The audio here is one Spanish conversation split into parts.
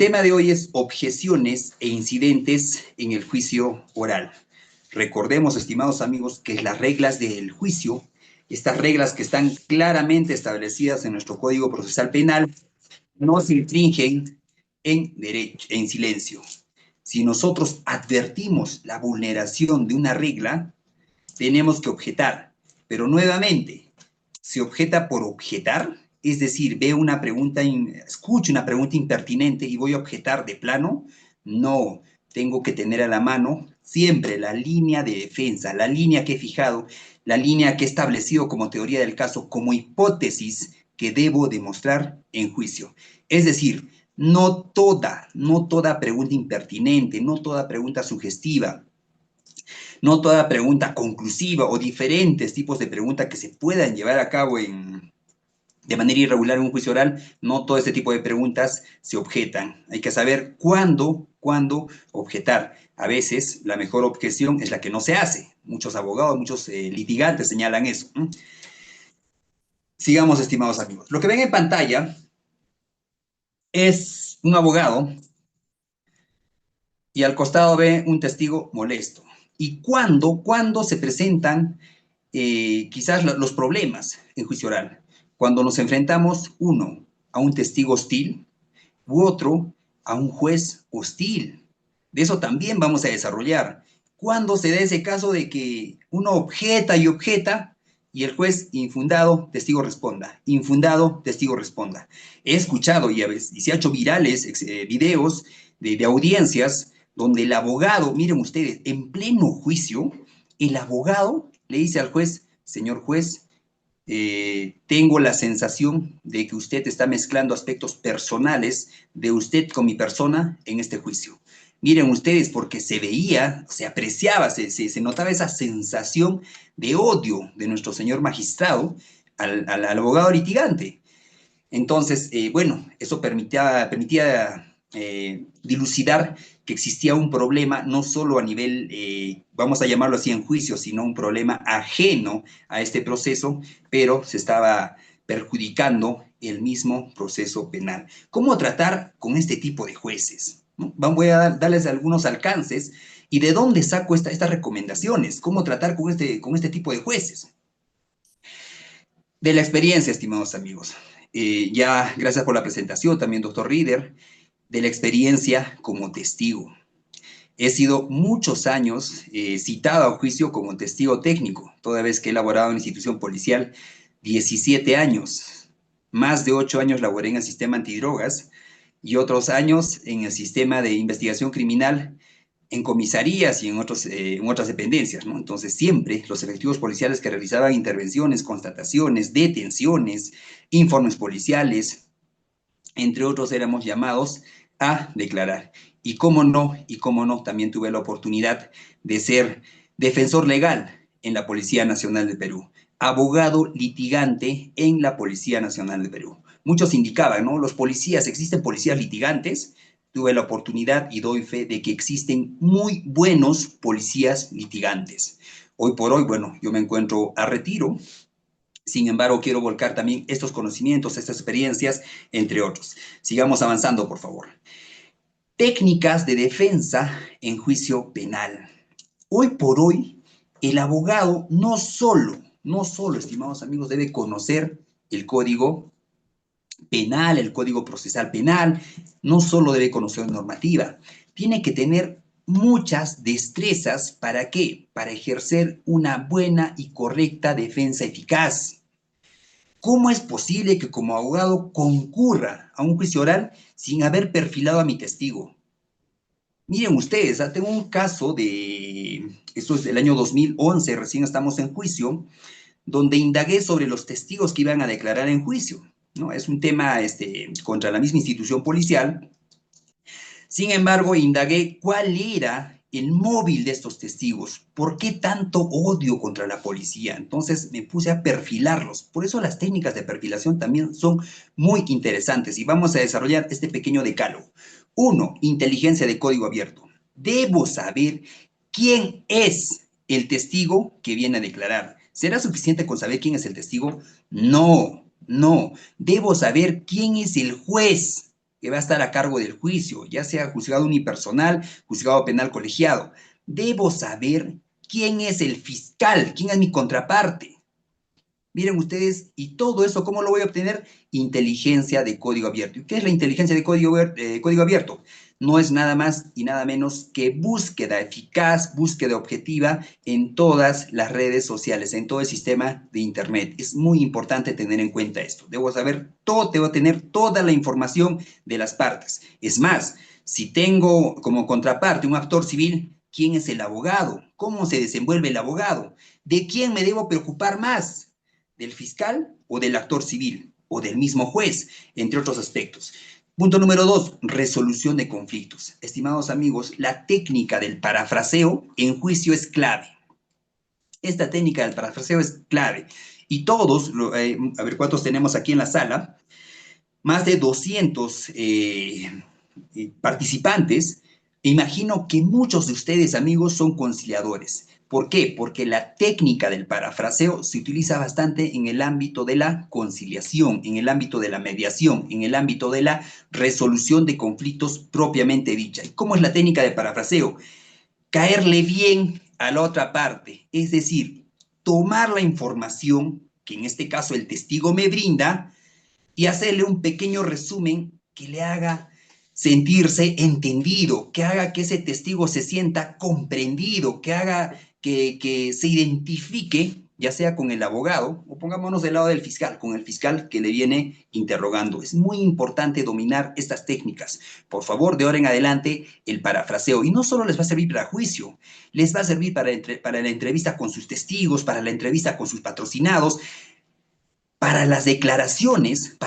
tema de hoy es objeciones e incidentes en el juicio oral. Recordemos, estimados amigos, que las reglas del juicio, estas reglas que están claramente establecidas en nuestro Código Procesal Penal, no se infringen en silencio. Si nosotros advertimos la vulneración de una regla, tenemos que objetar. Pero nuevamente, se objeta por objetar, es decir, veo una pregunta, escucho una pregunta impertinente y voy a objetar de plano. No, tengo que tener a la mano siempre la línea de defensa, la línea que he fijado, la línea que he establecido como teoría del caso, como hipótesis que debo demostrar en juicio. Es decir, no toda pregunta impertinente, no toda pregunta sugestiva, no toda pregunta conclusiva o diferentes tipos de preguntas que se puedan llevar a cabo de manera irregular en un juicio oral, no todo este tipo de preguntas se objetan. Hay que saber cuándo objetar. A veces la mejor objeción es la que no se hace. Muchos abogados, muchos litigantes señalan eso. Sigamos, estimados amigos. Lo que ven en pantalla es un abogado y al costado ve un testigo molesto. ¿Y cuándo se presentan quizás los problemas en juicio oral? Cuando nos enfrentamos, uno, a un testigo hostil, u otro, a un juez hostil. De eso también vamos a desarrollar. ¿Cuándo se da ese caso de que uno objeta y el juez infundado, testigo responda? Infundado, testigo responda. He escuchado y se ha hecho virales videos de audiencias donde el abogado, miren ustedes, en pleno juicio, el abogado le dice al juez, señor juez, tengo la sensación de que usted está mezclando aspectos personales de usted con mi persona en este juicio. Miren ustedes, porque se veía, se apreciaba, se notaba esa sensación de odio de nuestro señor magistrado al abogado litigante. Entonces, bueno, eso permitía dilucidar que existía un problema no solo a nivel, vamos a llamarlo así, en juicio, sino un problema ajeno a este proceso, pero se estaba perjudicando el mismo proceso penal. ¿Cómo tratar con este tipo de jueces? ¿No? Voy a darles algunos alcances y de dónde saco estas recomendaciones. ¿Cómo tratar con este tipo de jueces? De la experiencia, estimados amigos. Ya, gracias por la presentación, también, doctor Rieder, de la experiencia como testigo. He sido muchos años citado a juicio como testigo técnico, toda vez que he laborado en la institución policial, 17 años. Más de 8 años laboré en el sistema antidrogas y otros años en el sistema de investigación criminal, en comisarías y en otras dependencias, ¿no? Entonces, siempre los efectivos policiales que realizaban intervenciones, constataciones, detenciones, informes policiales, entre otros, éramos llamados a declarar. Y cómo no, también tuve la oportunidad de ser defensor legal en la Policía Nacional de Perú, abogado litigante en la Policía Nacional de Perú. Muchos indicaban, ¿no? Los policías, existen policías litigantes. Tuve la oportunidad y doy fe de que existen muy buenos policías litigantes. Hoy por hoy, bueno, yo me encuentro a retiro. Sin embargo, quiero volcar también estos conocimientos, estas experiencias, entre otros. Sigamos avanzando, por favor. Técnicas de defensa en juicio penal. Hoy por hoy, el abogado no solo, estimados amigos, debe conocer el Código Penal, el Código Procesal Penal, no solo debe conocer normativa, tiene que tener muchas destrezas. ¿Para qué? Para ejercer una buena y correcta defensa eficaz. ¿Cómo es posible que como abogado concurra a un juicio oral sin haber perfilado a mi testigo? Miren ustedes, tengo un caso esto es del año 2011, recién estamos en juicio, donde indagué sobre los testigos que iban a declarar en juicio, ¿no? Es un tema contra la misma institución policial. Sin embargo, indagué cuál era el móvil de estos testigos, por qué tanto odio contra la policía. Entonces me puse a perfilarlos. Por eso las técnicas de perfilación también son muy interesantes y vamos a desarrollar este pequeño decálogo. 1. Inteligencia de código abierto. Debo saber quién es el testigo que viene a declarar. ¿Será suficiente con saber quién es el testigo? No. Debo saber quién es el juez que va a estar a cargo del juicio, ya sea juzgado unipersonal, juzgado penal colegiado. Debo saber quién es el fiscal, quién es mi contraparte. Miren ustedes, ¿y todo eso cómo lo voy a obtener? Inteligencia de código abierto. ¿Y qué es la inteligencia de código abierto? No es nada más y nada menos que búsqueda eficaz, búsqueda objetiva en todas las redes sociales, en todo el sistema de Internet. Es muy importante tener en cuenta esto. Debo saber todo, debo tener toda la información de las partes. Es más, si tengo como contraparte un actor civil, ¿quién es el abogado? ¿Cómo se desenvuelve el abogado? ¿De quién me debo preocupar más? ¿Del fiscal o del actor civil o del mismo juez, entre otros aspectos? Punto número 2, resolución de conflictos. Estimados amigos, la técnica del parafraseo en juicio es clave. Esta técnica del parafraseo es clave. Y todos, a ver cuántos tenemos aquí en la sala, más de 200 participantes, imagino que muchos de ustedes, amigos, son conciliadores. ¿Por qué? Porque la técnica del parafraseo se utiliza bastante en el ámbito de la conciliación, en el ámbito de la mediación, en el ámbito de la resolución de conflictos propiamente dicha. ¿Y cómo es la técnica de parafraseo? Caerle bien a la otra parte, es decir, tomar la información que en este caso el testigo me brinda y hacerle un pequeño resumen que le haga sentirse entendido, que haga que ese testigo se sienta comprendido, que haga que se identifique, ya sea con el abogado, o pongámonos del lado del fiscal, con el fiscal que le viene interrogando. Es muy importante dominar estas técnicas. Por favor, de ahora en adelante, el parafraseo. Y no solo les va a servir para juicio, les va a servir para la entrevista con sus testigos, para la entrevista con sus patrocinados, para las declaraciones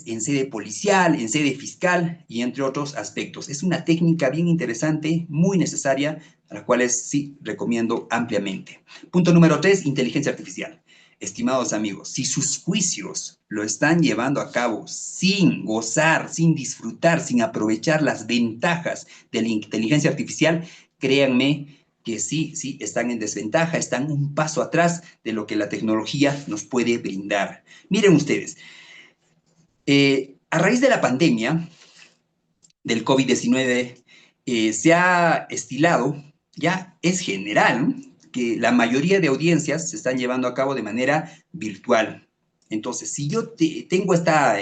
en sede policial, en sede fiscal y entre otros aspectos. Es una técnica bien interesante, muy necesaria, a la cual sí recomiendo ampliamente. Punto número 3, inteligencia artificial. Estimados amigos, si sus juicios lo están llevando a cabo sin gozar, sin disfrutar, sin aprovechar las ventajas de la inteligencia artificial, créanme que sí están en desventaja, están un paso atrás de lo que la tecnología nos puede brindar. Miren ustedes, a raíz de la pandemia del COVID-19, se ha estilado, ya es general, ¿no?, que la mayoría de audiencias se están llevando a cabo de manera virtual. Entonces, si yo tengo esta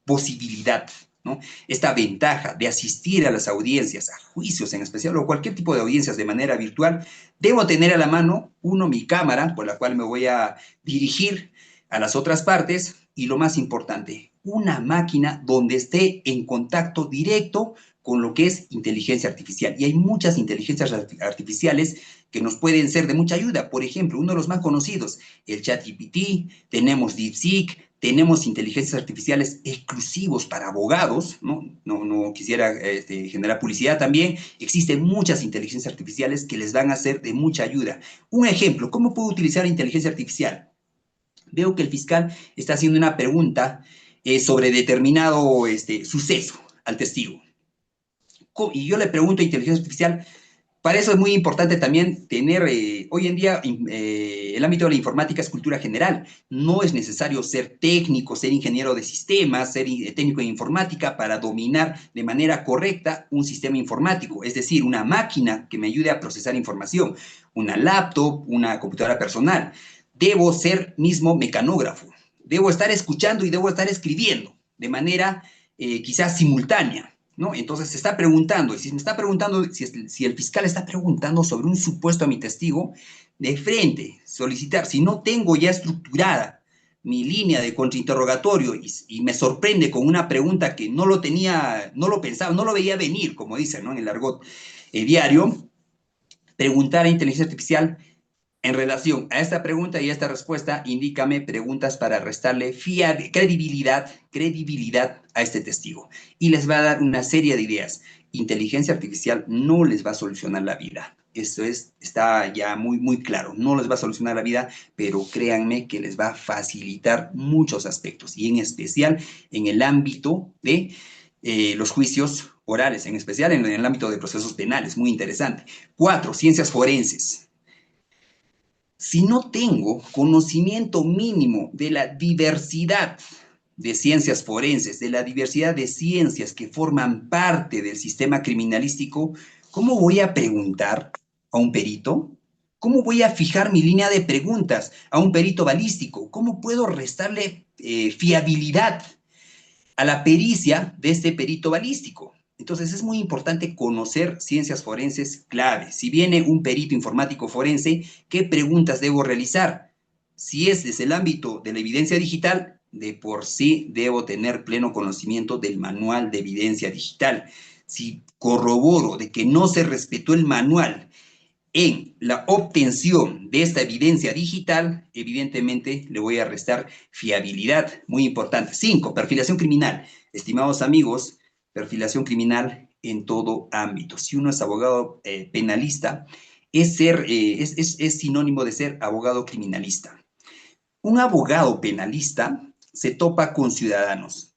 posibilidad, ¿no?, esta ventaja de asistir a las audiencias, a juicios en especial, o cualquier tipo de audiencias de manera virtual, debo tener a la mano, uno, mi cámara, por la cual me voy a dirigir a las otras partes, y lo más importante, una máquina donde esté en contacto directo con lo que es inteligencia artificial. Y hay muchas inteligencias artificiales que nos pueden ser de mucha ayuda. Por ejemplo, uno de los más conocidos, el ChatGPT, tenemos DeepSeek, tenemos inteligencias artificiales exclusivos para abogados, no quisiera generar publicidad también. Existen muchas inteligencias artificiales que les van a ser de mucha ayuda. Un ejemplo, ¿cómo puedo utilizar inteligencia artificial? Veo que el fiscal está haciendo una pregunta sobre determinado suceso al testigo. Y yo le pregunto a inteligencia artificial. Para eso es muy importante también tener, hoy en día, el ámbito de la informática es cultura general. No es necesario ser técnico, ser ingeniero de sistemas, ser técnico en informática para dominar de manera correcta un sistema informático. Es decir, una máquina que me ayude a procesar información, una laptop, una computadora personal. Debo ser mismo mecanógrafo. Debo estar escuchando y debo estar escribiendo de manera quizás simultánea, ¿no? Entonces se está preguntando, y si me está preguntando, si el fiscal está preguntando sobre un supuesto a mi testigo, de frente, solicitar, si no tengo ya estructurada mi línea de contrainterrogatorio y me sorprende con una pregunta que no lo tenía, no lo pensaba, no lo veía venir, como dicen, ¿no?, en el argot diario, preguntar a inteligencia artificial en relación a esta pregunta y a esta respuesta, indícame preguntas para restarle credibilidad a este testigo. Y les va a dar una serie de ideas. Inteligencia artificial no les va a solucionar la vida. Esto está ya muy claro. No les va a solucionar la vida, pero créanme que les va a facilitar muchos aspectos. Y en especial en el ámbito de los juicios orales, en especial en el ámbito de procesos penales. Muy interesante. 4, ciencias forenses. Si no tengo conocimiento mínimo de la diversidad de ciencias forenses, de la diversidad de ciencias que forman parte del sistema criminalístico, ¿cómo voy a preguntar a un perito? ¿Cómo voy a fijar mi línea de preguntas a un perito balístico? ¿Cómo puedo restarle fiabilidad a la pericia de este perito balístico? Entonces es muy importante conocer ciencias forenses clave. Si viene un perito informático forense, ¿qué preguntas debo realizar? Si es desde el ámbito de la evidencia digital, de por sí debo tener pleno conocimiento del manual de evidencia digital. Si corroboro de que no se respetó el manual en la obtención de esta evidencia digital, evidentemente le voy a restar fiabilidad, muy importante. 5, perfilación criminal. Estimados amigos, perfilación criminal en todo ámbito. Si uno es abogado penalista, es sinónimo de ser abogado criminalista. Un abogado penalista se topa con ciudadanos.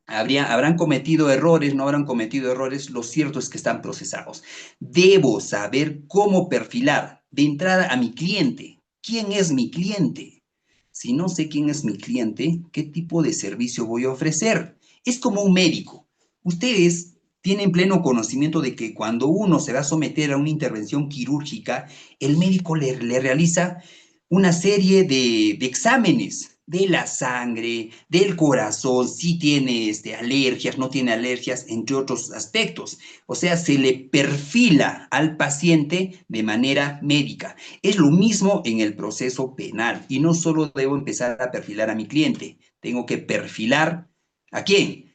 Habrán cometido errores, no habrán cometido errores, lo cierto es que están procesados. Debo saber cómo perfilar de entrada a mi cliente. ¿Quién es mi cliente? Si no sé quién es mi cliente, ¿qué tipo de servicio voy a ofrecer? Es como un médico. Ustedes tienen pleno conocimiento de que cuando uno se va a someter a una intervención quirúrgica, el médico le realiza una serie de exámenes de la sangre, del corazón, si tiene alergias, no tiene alergias, entre otros aspectos. O sea, se le perfila al paciente de manera médica. Es lo mismo en el proceso penal. Y no solo debo empezar a perfilar a mi cliente, tengo que perfilar ¿a quién?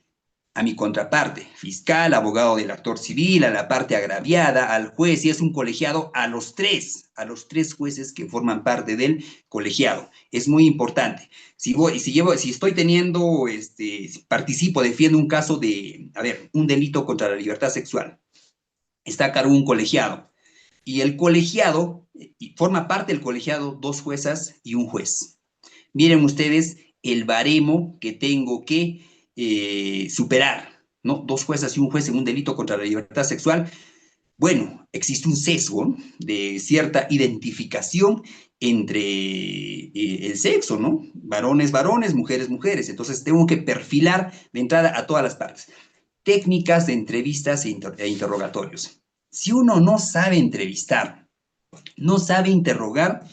A mi contraparte, fiscal, abogado del actor civil, a la parte agraviada, al juez, y es un colegiado a los tres jueces que forman parte del colegiado. Es muy importante. Si estoy teniendo, participo, defiendo un caso de, un delito contra la libertad sexual, está a cargo un colegiado, y el colegiado, forma parte del colegiado 2 juezas y un juez. Miren ustedes el baremo que tengo que superar, ¿no? 2 juezas y un juez en un delito contra la libertad sexual. Bueno, existe un sesgo de cierta identificación entre el sexo, ¿no? Varones, varones, mujeres, mujeres. Entonces tengo que perfilar de entrada a todas las partes. Técnicas de entrevistas e interrogatorios. Si uno no sabe entrevistar, no sabe interrogar,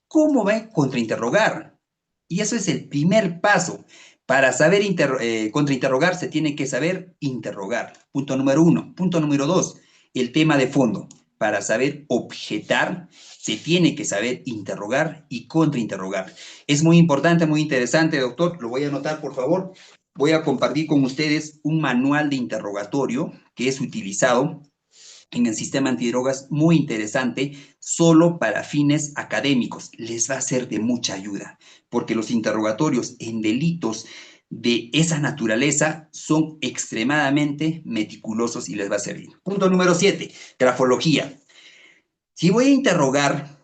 ¿cómo va a contrainterrogar? Y eso es el primer paso. Para saber contrainterrogar se tiene que saber interrogar. Punto número 1. Punto número 2, el tema de fondo. Para saber objetar, se tiene que saber interrogar y contrainterrogar. Es muy importante, muy interesante, doctor. Lo voy a anotar, por favor. Voy a compartir con ustedes un manual de interrogatorio que es utilizado en el sistema antidrogas, muy interesante, solo para fines académicos. Les va a ser de mucha ayuda, porque los interrogatorios en delitos de esa naturaleza son extremadamente meticulosos y les va a servir. Punto número 7, grafología. Si voy a interrogar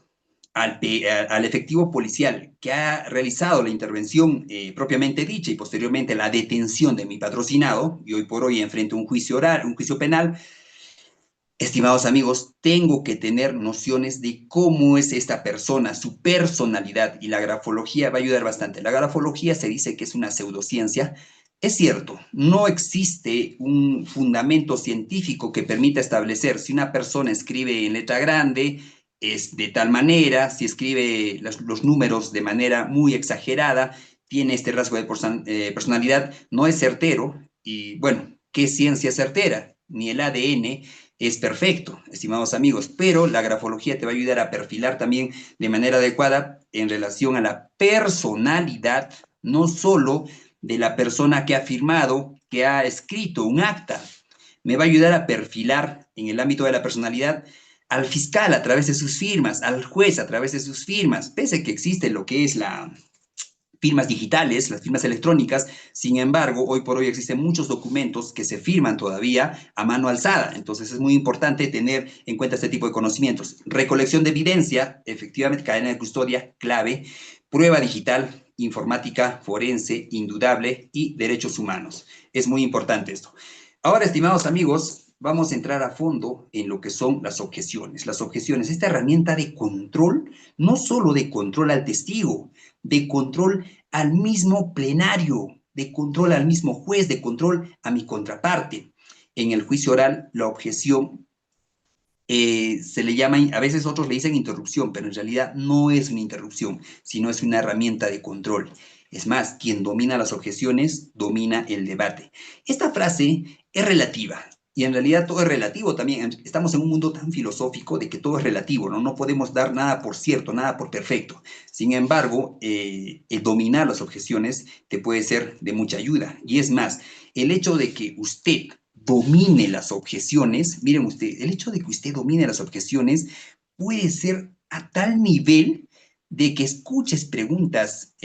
al efectivo policial que ha realizado la intervención propiamente dicha y posteriormente la detención de mi patrocinado, y hoy por hoy enfrento un juicio oral, un juicio penal, estimados amigos, tengo que tener nociones de cómo es esta persona, su personalidad, y la grafología va a ayudar bastante. La grafología se dice que es una pseudociencia. Es cierto, no existe un fundamento científico que permita establecer si una persona escribe en letra grande, es de tal manera, si escribe los números de manera muy exagerada, tiene este rasgo de personalidad, no es certero. Y bueno, ¿qué ciencia es certera? Ni el ADN es perfecto, estimados amigos, pero la grafología te va a ayudar a perfilar también de manera adecuada en relación a la personalidad, no solo de la persona que ha firmado, que ha escrito un acta. Me va a ayudar a perfilar en el ámbito de la personalidad al fiscal a través de sus firmas, al juez a través de sus firmas, pese que existe lo que es la firmas digitales, las firmas electrónicas. Sin embargo, hoy por hoy existen muchos documentos que se firman todavía a mano alzada. Entonces es muy importante tener en cuenta este tipo de conocimientos. Recolección de evidencia, efectivamente, cadena de custodia, clave, prueba digital, informática, forense, indudable, y derechos humanos. Es muy importante esto. Ahora, estimados amigos, vamos a entrar a fondo en lo que son las objeciones. Las objeciones, esta herramienta de control, no solo de control al testigo, de control al mismo plenario. de control al mismo juez, de control a mi contraparte. En el juicio oral, la objeción se le llama, a veces otros le dicen interrupción, pero en realidad no es una interrupción, sino es una herramienta de control. Es más, quien domina las objeciones, domina el debate. Esta frase es relativa, y en realidad todo es relativo también. Estamos en un mundo tan filosófico de que todo es relativo, ¿no? No podemos dar nada por cierto, nada por perfecto. Sin embargo, el dominar las objeciones te puede ser de mucha ayuda. Y es más, el hecho de que usted domine las objeciones, miren usted, el hecho de que usted domine las objeciones puede ser a tal nivel de que escuches preguntas,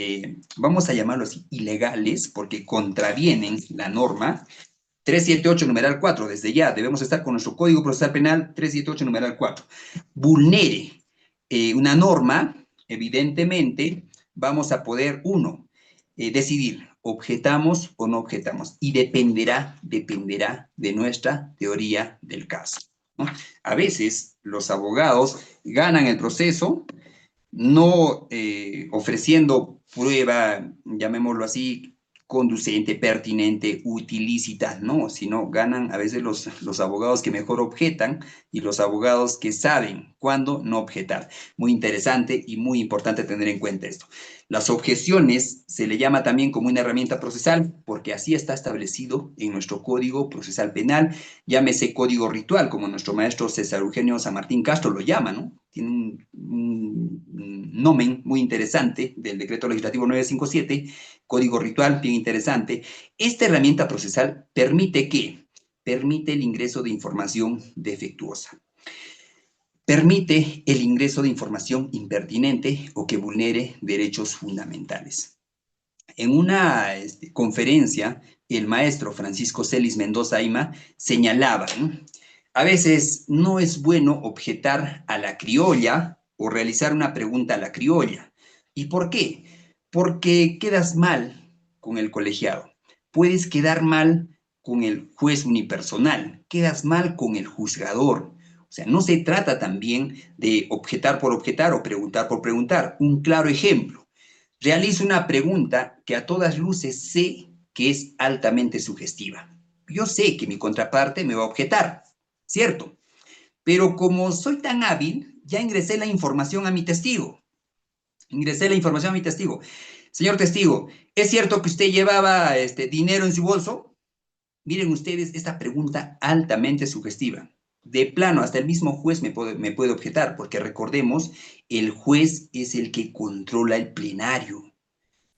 vamos a llamarlo así, ilegales, porque contravienen la norma. 378 numeral 4, desde ya debemos estar con nuestro Código Procesal Penal 378 numeral 4. Vulnere una norma, evidentemente vamos a poder, uno, decidir, objetamos o no objetamos, y dependerá de nuestra teoría del caso, ¿no? A veces los abogados ganan el proceso no ofreciendo prueba, llamémoslo así, conducente, pertinente, utilícita, no, sino ganan a veces los abogados que mejor objetan y los abogados que saben cuándo no objetar. Muy interesante y muy importante tener en cuenta esto. Las objeciones se le llama también como una herramienta procesal porque así está establecido en nuestro Código Procesal Penal, llámese código ritual, como nuestro maestro César Eugenio San Martín Castro lo llama, ¿no? Tiene un nomen muy interesante del decreto legislativo 957, código ritual, bien interesante. Esta herramienta procesal permite ¿qué? Permite el ingreso de información defectuosa. Permite el ingreso de información impertinente o que vulnere derechos fundamentales. En una conferencia, el maestro Francisco Celis Mendoza Ima señalaba, ¿no? A veces no es bueno objetar a la criolla o realizar una pregunta a la criolla. ¿Y por qué? Porque quedas mal con el colegiado. Puedes quedar mal con el juez unipersonal. Quedas mal con el juzgador. O sea, no se trata también de objetar por objetar o preguntar por preguntar. Un claro ejemplo. Realizo una pregunta que a todas luces sé que es altamente sugestiva. Yo sé que mi contraparte me va a objetar, ¿cierto? Pero como soy tan hábil, ya ingresé la información a mi testigo. Ingresé la información a mi testigo. Señor testigo, ¿es cierto que usted llevaba dinero en su bolso? Miren ustedes esta pregunta altamente sugestiva. De plano, hasta el mismo juez me puede objetar, porque recordemos, el juez es el que controla el plenario.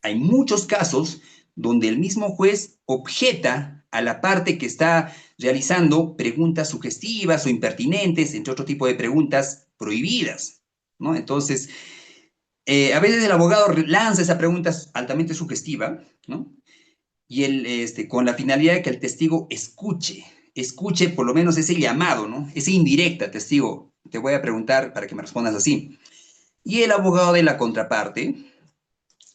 Hay muchos casos donde el mismo juez objeta a la parte que está realizando preguntas sugestivas o impertinentes, entre otro tipo de preguntas prohibidas, ¿no? Entonces, a veces el abogado lanza esa pregunta altamente sugestiva, ¿no? Y él, con la finalidad de que el testigo escuche por lo menos ese llamado, ¿no? Esa indirecta, testigo, te voy a preguntar para que me respondas así. Y el abogado de la contraparte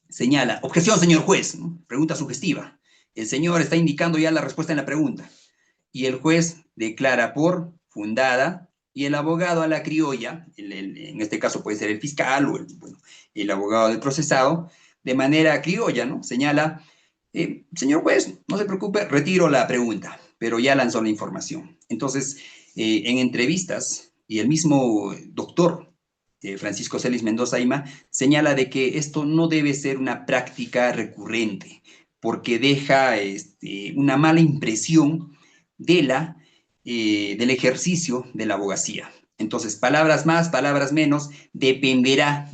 señala, objeción, señor juez, ¿no? Pregunta sugestiva. El señor está indicando ya la respuesta en la pregunta. Y el juez declara por fundada y el abogado a la criolla, en este caso puede ser el fiscal o el abogado del procesado, de manera criolla, ¿no? Señala, señor juez, no se preocupe, retiro la pregunta, pero ya lanzó la información. Entonces, en entrevistas, y el mismo doctor Francisco Celis Mendoza Ima, señala de que esto no debe ser una práctica recurrente, porque deja una mala impresión del ejercicio de la abogacía. Entonces, palabras más, palabras menos, dependerá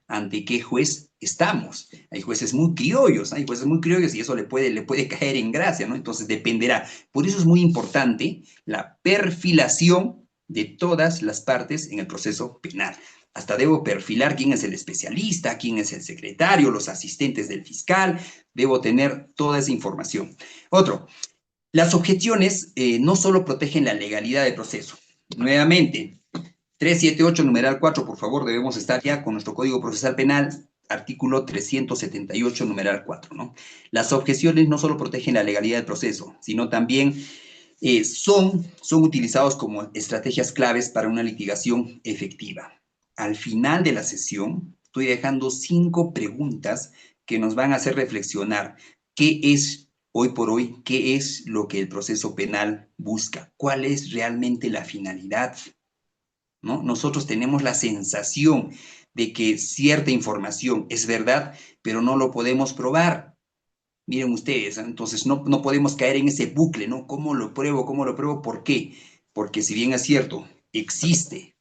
ante qué juez estamos. Hay jueces muy criollos y eso le puede caer en gracia, ¿no? Entonces, dependerá. Por eso es muy importante la perfilación de todas las partes en el proceso penal. Hasta debo perfilar quién es el especialista, quién es el secretario, los asistentes del fiscal, debo tener toda esa información. Otro, las objeciones no solo protegen la legalidad del proceso. Nuevamente, 378 numeral 4, por favor, debemos estar ya con nuestro Código Procesal Penal, artículo 378 numeral 4, ¿no? Las objeciones no solo protegen la legalidad del proceso, sino también son utilizados como estrategias claves para una litigación efectiva. Al final de la sesión, estoy dejando 5 preguntas que nos van a hacer reflexionar. ¿Qué es hoy por hoy? ¿Qué es lo que el proceso penal busca? ¿Cuál es realmente la finalidad? ¿No? Nosotros tenemos la sensación de que cierta información es verdad, pero no lo podemos probar. Miren ustedes, entonces no podemos caer en ese bucle, ¿no? ¿Cómo lo pruebo? ¿Cómo lo pruebo? ¿Por qué? Porque si bien es cierto, existe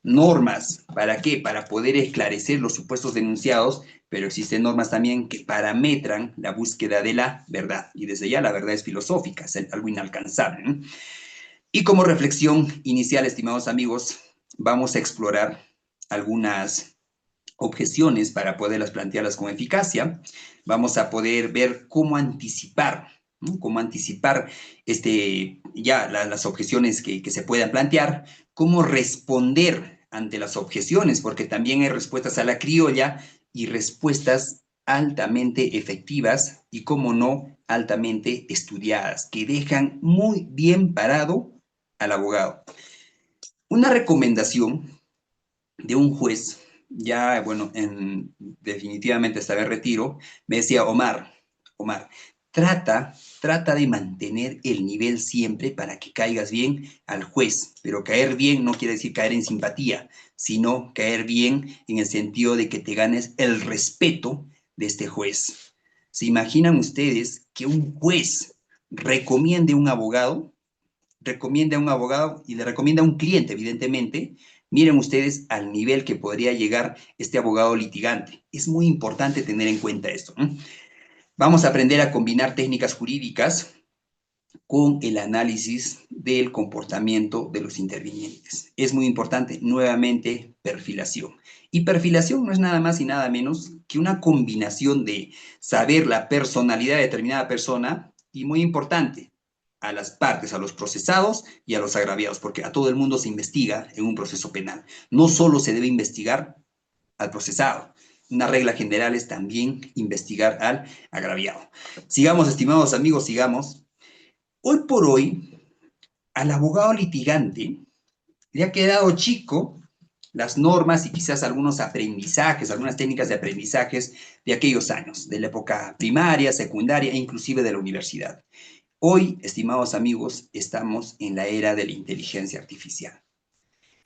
normas, ¿para qué? Para poder esclarecer los supuestos denunciados, pero existen normas también que parametran la búsqueda de la verdad. Y desde ya la verdad es filosófica, es algo inalcanzable, ¿no? Y como reflexión inicial, estimados amigos, vamos a explorar algunas objeciones para poderlas plantearlas con eficacia. Vamos a poder ver cómo anticipar, ¿no? Cómo anticipar las objeciones que se puedan plantear, cómo responder ante las objeciones, porque también hay respuestas a la criolla y respuestas altamente efectivas y, como no, altamente estudiadas, que dejan muy bien parado al abogado. Una recomendación de un juez, ya, bueno, definitivamente estaba en retiro, me decía: Omar, trata de mantener el nivel siempre para que caigas bien al juez, pero caer bien no quiere decir caer en simpatía, sino caer bien en el sentido de que te ganes el respeto de este juez. ¿Se imaginan ustedes que un juez recomiende un abogado? Recomienda a un abogado y le recomienda a un cliente, evidentemente. Miren ustedes al nivel que podría llegar este abogado litigante. Es muy importante tener en cuenta esto, ¿no? Vamos a aprender a combinar técnicas jurídicas con el análisis del comportamiento de los intervinientes. Es muy importante, nuevamente, perfilación. Y perfilación no es nada más y nada menos que una combinación de saber la personalidad de determinada persona y, muy importante, a las partes, a los procesados y a los agraviados, porque a todo el mundo se investiga en un proceso penal. No solo se debe investigar al procesado. Una regla general es también investigar al agraviado. Sigamos, estimados amigos, sigamos. Hoy por hoy, al abogado litigante le ha quedado chico las normas y quizás algunos aprendizajes, algunas técnicas de aprendizajes de aquellos años, de la época primaria, secundaria e inclusive de la universidad. Hoy, estimados amigos, estamos en la era de la inteligencia artificial.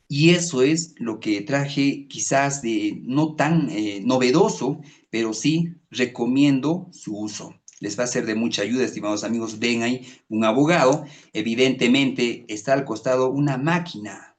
Y eso es lo que traje quizás de no tan novedoso, pero sí recomiendo su uso. Les va a ser de mucha ayuda, estimados amigos. Ven ahí un abogado, evidentemente está al costado una máquina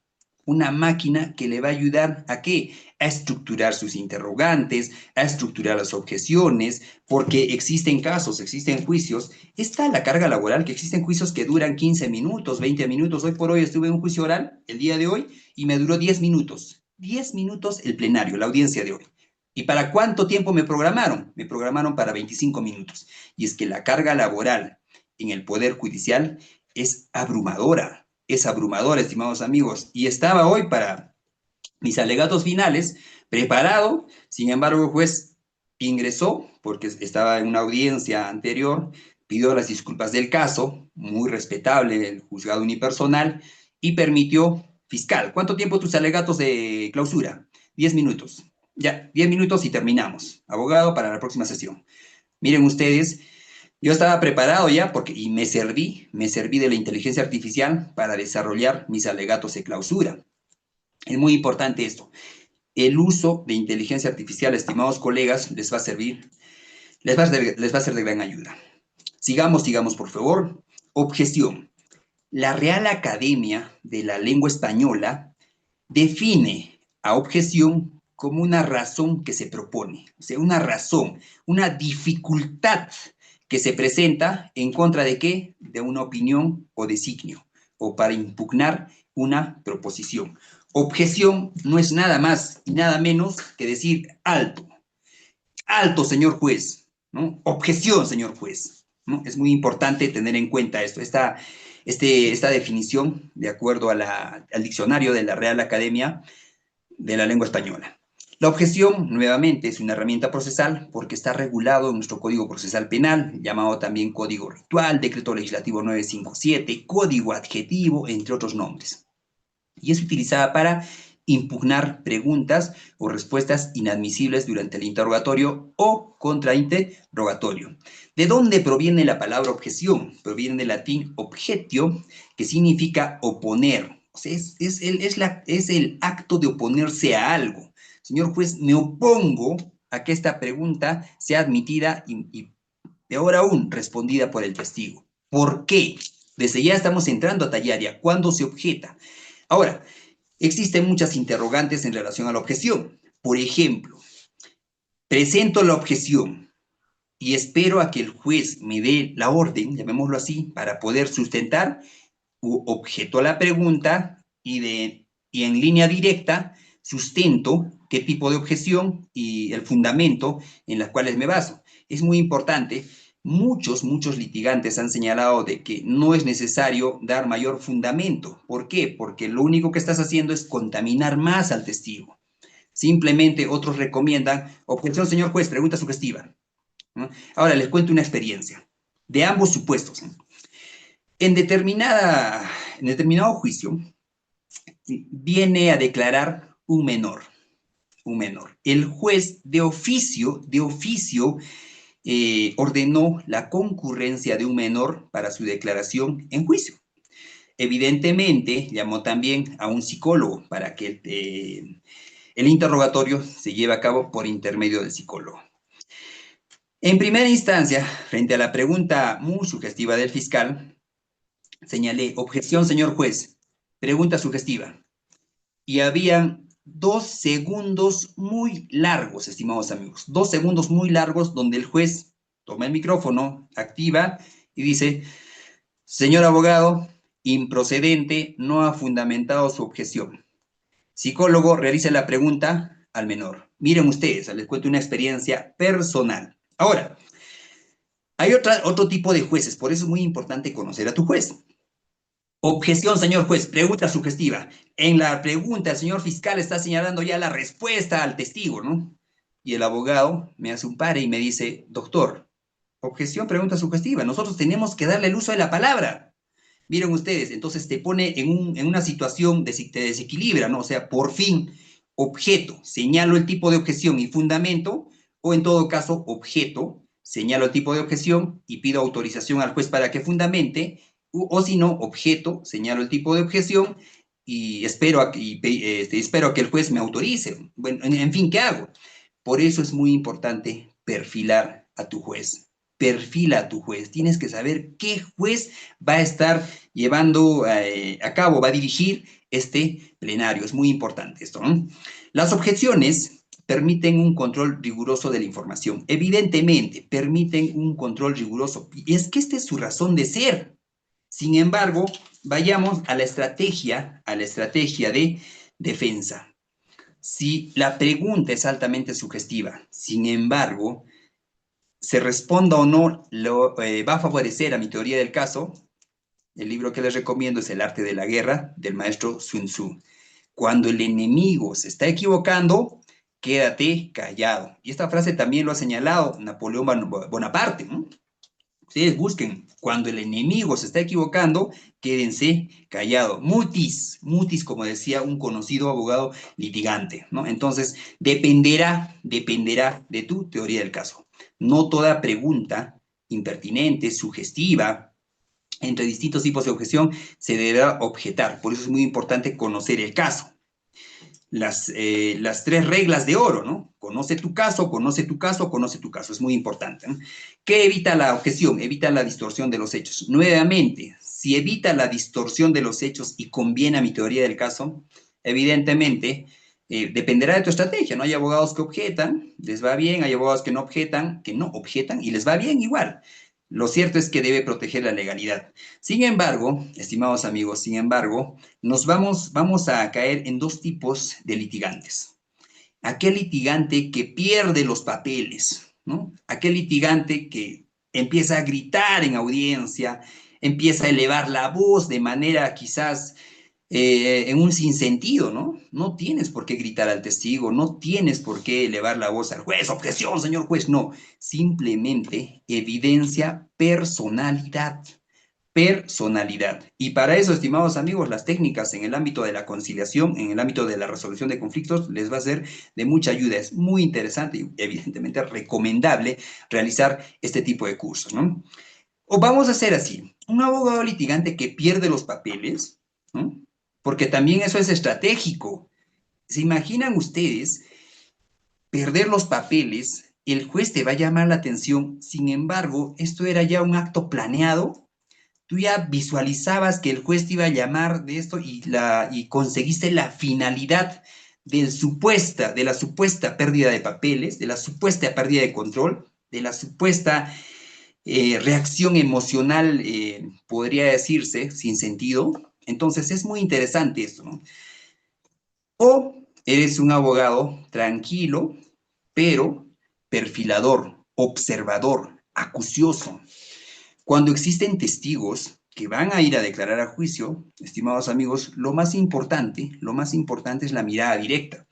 que le va a ayudar ¿a qué? A estructurar sus interrogantes, a estructurar las objeciones, porque existen casos, existen juicios. Está la carga laboral, que existen juicios que duran 15 minutos, 20 minutos. Hoy por hoy estuve en un juicio oral, el día de hoy, y me duró 10 minutos. 10 minutos el plenario, la audiencia de hoy. ¿Y para cuánto tiempo me programaron? Me programaron para 25 minutos. Y es que la carga laboral en el Poder Judicial es abrumadora, estimados amigos. Y estaba hoy para mis alegatos finales, preparado. Sin embargo, el juez ingresó porque estaba en una audiencia anterior, pidió las disculpas del caso, muy respetable el juzgado unipersonal, y permitió: fiscal, ¿cuánto tiempo tus alegatos de clausura? 10 minutos. Ya, 10 minutos y terminamos. Abogado, para la próxima sesión. Miren ustedes, yo estaba preparado ya y me serví de la inteligencia artificial para desarrollar mis alegatos de clausura. Es muy importante esto. El uso de inteligencia artificial, estimados colegas, les va a servir, les va a ser de gran ayuda. Sigamos, por favor. Objeción. La Real Academia de la Lengua Española define a objeción como una razón que se propone, o sea, una razón, una dificultad que se presenta en contra de ¿qué? De una opinión o designio, o para impugnar una proposición. Objeción no es nada más y nada menos que decir: alto, alto, señor juez, ¿no? Objeción, señor juez, ¿no? Es muy importante tener en cuenta esto, esta definición de acuerdo al diccionario de la Real Academia de la Lengua Española. La objeción, nuevamente, es una herramienta procesal porque está regulado en nuestro Código Procesal Penal, llamado también Código Ritual, Decreto Legislativo 957, Código Adjetivo, entre otros nombres. Y es utilizada para impugnar preguntas o respuestas inadmisibles durante el interrogatorio o contrainterrogatorio. ¿De dónde proviene la palabra objeción? Proviene del latín objetio, que significa oponer. O sea, es el acto de oponerse a algo. Señor juez, me opongo a que esta pregunta sea admitida y peor aún, respondida por el testigo. ¿Por qué? Desde ya estamos entrando a tallaria. ¿Cuándo se objeta? Ahora, existen muchas interrogantes en relación a la objeción. Por ejemplo, presento la objeción y espero a que el juez me dé la orden, llamémoslo así, para poder sustentar u objeto a la pregunta y en línea directa sustento qué tipo de objeción y el fundamento en las cuales me baso. Es muy importante. Muchos litigantes han señalado de que no es necesario dar mayor fundamento. ¿Por qué? Porque lo único que estás haciendo es contaminar más al testigo. Simplemente otros recomiendan, objeción, señor juez, pregunta sugestiva, ¿no? Ahora les cuento una experiencia de ambos supuestos, ¿no? En determinado juicio viene a declarar un menor. El juez de oficio ordenó la concurrencia de un menor para su declaración en juicio. Evidentemente, llamó también a un psicólogo para que el interrogatorio se lleve a cabo por intermedio del psicólogo. En primera instancia, frente a la pregunta muy sugestiva del fiscal, señalé, objeción, señor juez, pregunta sugestiva. Y habían 2 segundos muy largos, estimados amigos, 2 segundos muy largos donde el juez toma el micrófono, activa y dice, señor abogado, improcedente, no ha fundamentado su objeción. Psicólogo realiza la pregunta al menor. Miren ustedes, les cuento una experiencia personal. Ahora, hay otro tipo de jueces, por eso es muy importante conocer a tu juez. Objeción, señor juez, pregunta sugestiva. En la pregunta, el señor fiscal está señalando ya la respuesta al testigo, ¿no? Y el abogado me hace un pare y me dice, doctor, objeción, pregunta sugestiva. Nosotros tenemos que darle el uso de la palabra. Miren ustedes, entonces te pone en una situación, te desequilibra, ¿no? O sea, por fin, objeto, señalo el tipo de objeción y fundamento, o en todo caso, objeto, señalo el tipo de objeción y pido autorización al juez para que fundamente, o si no, objeto, señalo el tipo de objeción y espero a que el juez me autorice. Bueno, en fin, ¿qué hago? Por eso es muy importante perfilar a tu juez. Perfila a tu juez. Tienes que saber qué juez va a estar llevando a cabo, va a dirigir este plenario. Es muy importante esto, ¿no? Las objeciones permiten un control riguroso de la información. Evidentemente, permiten un control riguroso. Y es que esta es su razón de ser. Sin embargo, vayamos a la estrategia de defensa. Si la pregunta es altamente sugestiva, sin embargo, se responda o no, va a favorecer a mi teoría del caso. El libro que les recomiendo es El arte de la guerra, del maestro Sun Tzu. Cuando el enemigo se está equivocando, quédate callado. Y esta frase también lo ha señalado Napoleón Bonaparte, ¿no? Ustedes busquen, cuando el enemigo se está equivocando, quédense callados. Mutis, como decía un conocido abogado litigante, ¿no? Entonces, dependerá de tu teoría del caso. No toda pregunta impertinente, sugestiva, entre distintos tipos de objeción, se deberá objetar. Por eso es muy importante conocer el caso. Las 3 reglas de oro, ¿no? Conoce tu caso, conoce tu caso, conoce tu caso. Es muy importante, ¿no? ¿Qué evita la objeción? Evita la distorsión de los hechos. Nuevamente, si evita la distorsión de los hechos y conviene a mi teoría del caso, evidentemente, dependerá de tu estrategia, ¿no? Hay abogados que objetan, les va bien, hay abogados que no objetan y les va bien igual. Lo cierto es que debe proteger la legalidad. Sin embargo, estimados amigos, vamos a caer en 2 tipos de litigantes. Aquel litigante que pierde los papeles, ¿no? Aquel litigante que empieza a gritar en audiencia, empieza a elevar la voz de manera quizás en un sinsentido, ¿no? No tienes por qué gritar al testigo, no tienes por qué elevar la voz al juez, objeción, señor juez, no. Simplemente evidencia personalidad. personalidad. Y para eso, estimados amigos, las técnicas en el ámbito de la conciliación, en el ámbito de la resolución de conflictos, les va a ser de mucha ayuda. Es muy interesante y evidentemente recomendable realizar este tipo de cursos, ¿no? O vamos a hacer así, un abogado litigante que pierde los papeles, ¿no? Porque también eso es estratégico. ¿Se imaginan ustedes perder los papeles? El juez te va a llamar la atención, sin embargo, esto era ya un acto planeado. Tú ya visualizabas que el juez te iba a llamar de esto y conseguiste la finalidad de la supuesta pérdida de papeles, de la supuesta pérdida de control, de la supuesta reacción emocional, podría decirse, sin sentido. Entonces es muy interesante esto, ¿no? O eres un abogado tranquilo, pero perfilador, observador, acucioso. Cuando existen testigos que van a ir a declarar a juicio, estimados amigos, lo más importante es la mirada directa.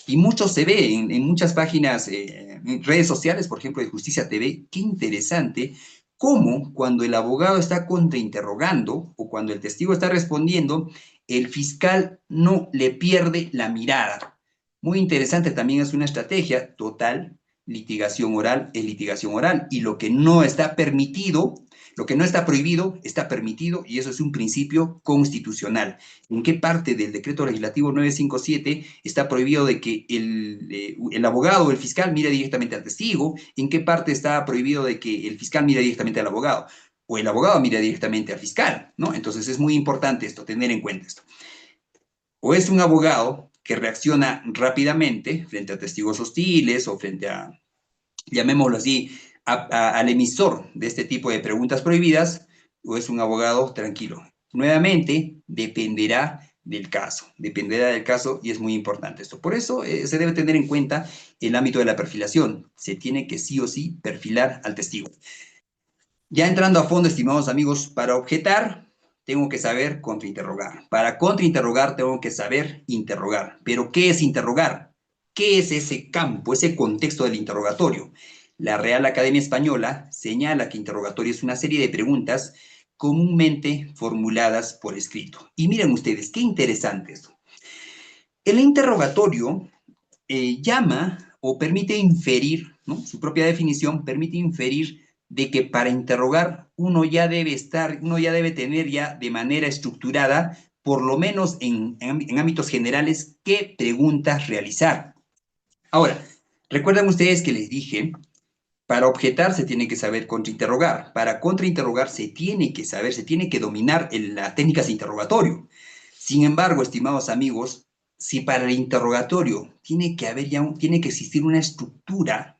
Y mucho se ve en muchas páginas, en redes sociales, por ejemplo, de Justicia TV, qué interesante cómo cuando el abogado está contrainterrogando o cuando el testigo está respondiendo, el fiscal no le pierde la mirada. Muy interesante también es una estrategia total. Litigación oral es litigación oral y lo que no está permitido, lo que no está prohibido, está permitido y eso es un principio constitucional. ¿En qué parte del decreto legislativo 957 está prohibido de que el abogado o el fiscal mire directamente al testigo? ¿En qué parte está prohibido de que el fiscal mire directamente al abogado? O el abogado mira directamente al fiscal, ¿no? Entonces es muy importante esto, tener en cuenta esto. O es un abogado que reacciona rápidamente frente a testigos hostiles o frente a, llamémoslo así, al emisor de este tipo de preguntas prohibidas, o es un abogado tranquilo. Nuevamente, dependerá del caso y es muy importante esto. Por eso se debe tener en cuenta el ámbito de la perfilación. Se tiene que sí o sí perfilar al testigo. Ya entrando a fondo, estimados amigos, para objetar tengo que saber contrainterrogar. Para contrainterrogar tengo que saber interrogar. ¿Pero qué es interrogar? ¿Qué es ese campo, ese contexto del interrogatorio? La Real Academia Española señala que interrogatorio es una serie de preguntas comúnmente formuladas por escrito. Y miren ustedes, qué interesante esto. El interrogatorio llama o permite inferir, ¿no? Su propia definición permite inferir de que para interrogar uno ya debe tener ya de manera estructurada, por lo menos en ámbitos generales, qué preguntas realizar. Ahora, recuerdan ustedes que les dije, para objetar se tiene que saber contrainterrogar, para contrainterrogar se tiene que dominar las técnicas de interrogatorio. Sin embargo, estimados amigos, si para el interrogatorio tiene que existir una estructura,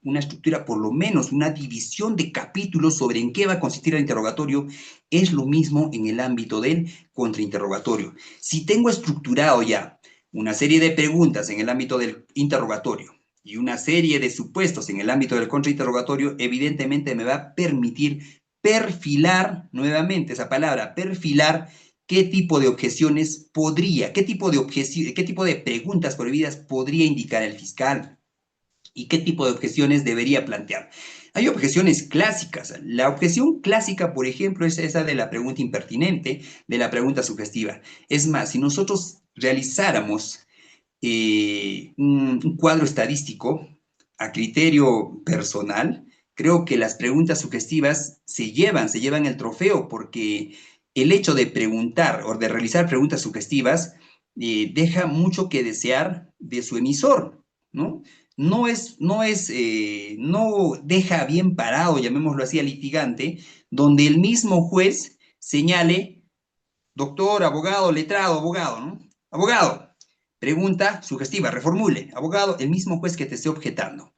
por lo menos una división de capítulos sobre en qué va a consistir el interrogatorio, es lo mismo en el ámbito del contrainterrogatorio. Si tengo estructurado ya una serie de preguntas en el ámbito del interrogatorio y una serie de supuestos en el ámbito del contrainterrogatorio, evidentemente me va a permitir perfilar, nuevamente esa palabra, perfilar, qué tipo de objeciones qué tipo de preguntas prohibidas podría indicar el fiscal y qué tipo de objeciones debería plantear. Hay objeciones clásicas. La objeción clásica, por ejemplo, es esa de la pregunta impertinente, de la pregunta sugestiva. Es más, si nosotros realizáramos un cuadro estadístico a criterio personal, creo que las preguntas sugestivas se llevan el trofeo porque el hecho de preguntar o de realizar preguntas sugestivas deja mucho que desear de su emisor, ¿no? No deja bien parado, llamémoslo así, al litigante, donde el mismo juez señale, doctor, abogado, letrado, abogado, ¿no? Abogado, pregunta sugestiva, reformule. Abogado, el mismo juez que te esté objetando.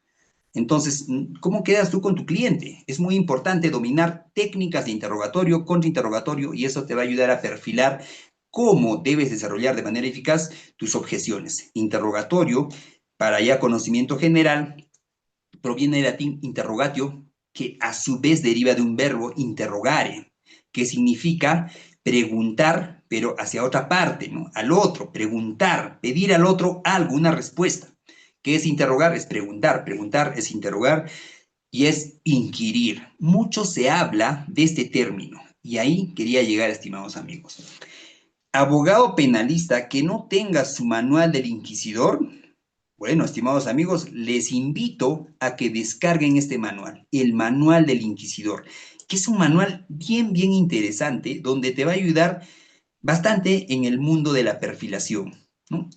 Entonces, ¿cómo quedas tú con tu cliente? Es muy importante dominar técnicas de interrogatorio, contrainterrogatorio, y eso te va a ayudar a perfilar cómo debes desarrollar de manera eficaz tus objeciones. Interrogatorio, para ya conocimiento general, proviene del latín interrogatio, que a su vez deriva de un verbo interrogare, que significa preguntar, pero hacia otra parte, ¿no? Al otro, preguntar, pedir al otro algo, una respuesta. ¿Qué es interrogar? Es preguntar, preguntar es interrogar y es inquirir. Mucho se habla de este término Y ahí quería llegar, estimados amigos. Abogado penalista que no tenga su manual del inquisidor, bueno, estimados amigos, les invito a que descarguen este manual, el manual del inquisidor, que es un manual bien interesante, donde te va a ayudar bastante en el mundo de la perfilación, ¿no?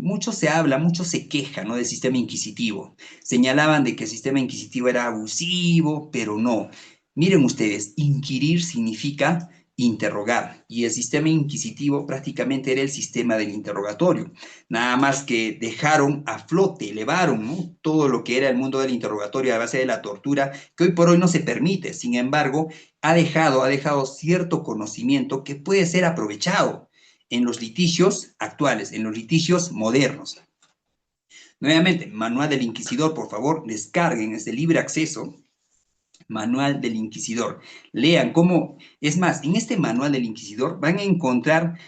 Mucho se habla, mucho se queja, ¿no?, del sistema inquisitivo. Señalaban de que el sistema inquisitivo era abusivo, pero no. Miren ustedes, inquirir significa interrogar, y el sistema inquisitivo prácticamente era el sistema del interrogatorio. Nada más que dejaron a flote, elevaron, ¿no?, todo lo que era el mundo del interrogatorio a base de la tortura, que hoy por hoy no se permite. Sin embargo, ha dejado cierto conocimiento que puede ser aprovechado en los litigios actuales, en los litigios modernos. Nuevamente, Manual del Inquisidor, por favor, descarguen, es de libre acceso, Manual del Inquisidor. Lean cómo, es más, en este Manual del Inquisidor van a encontrar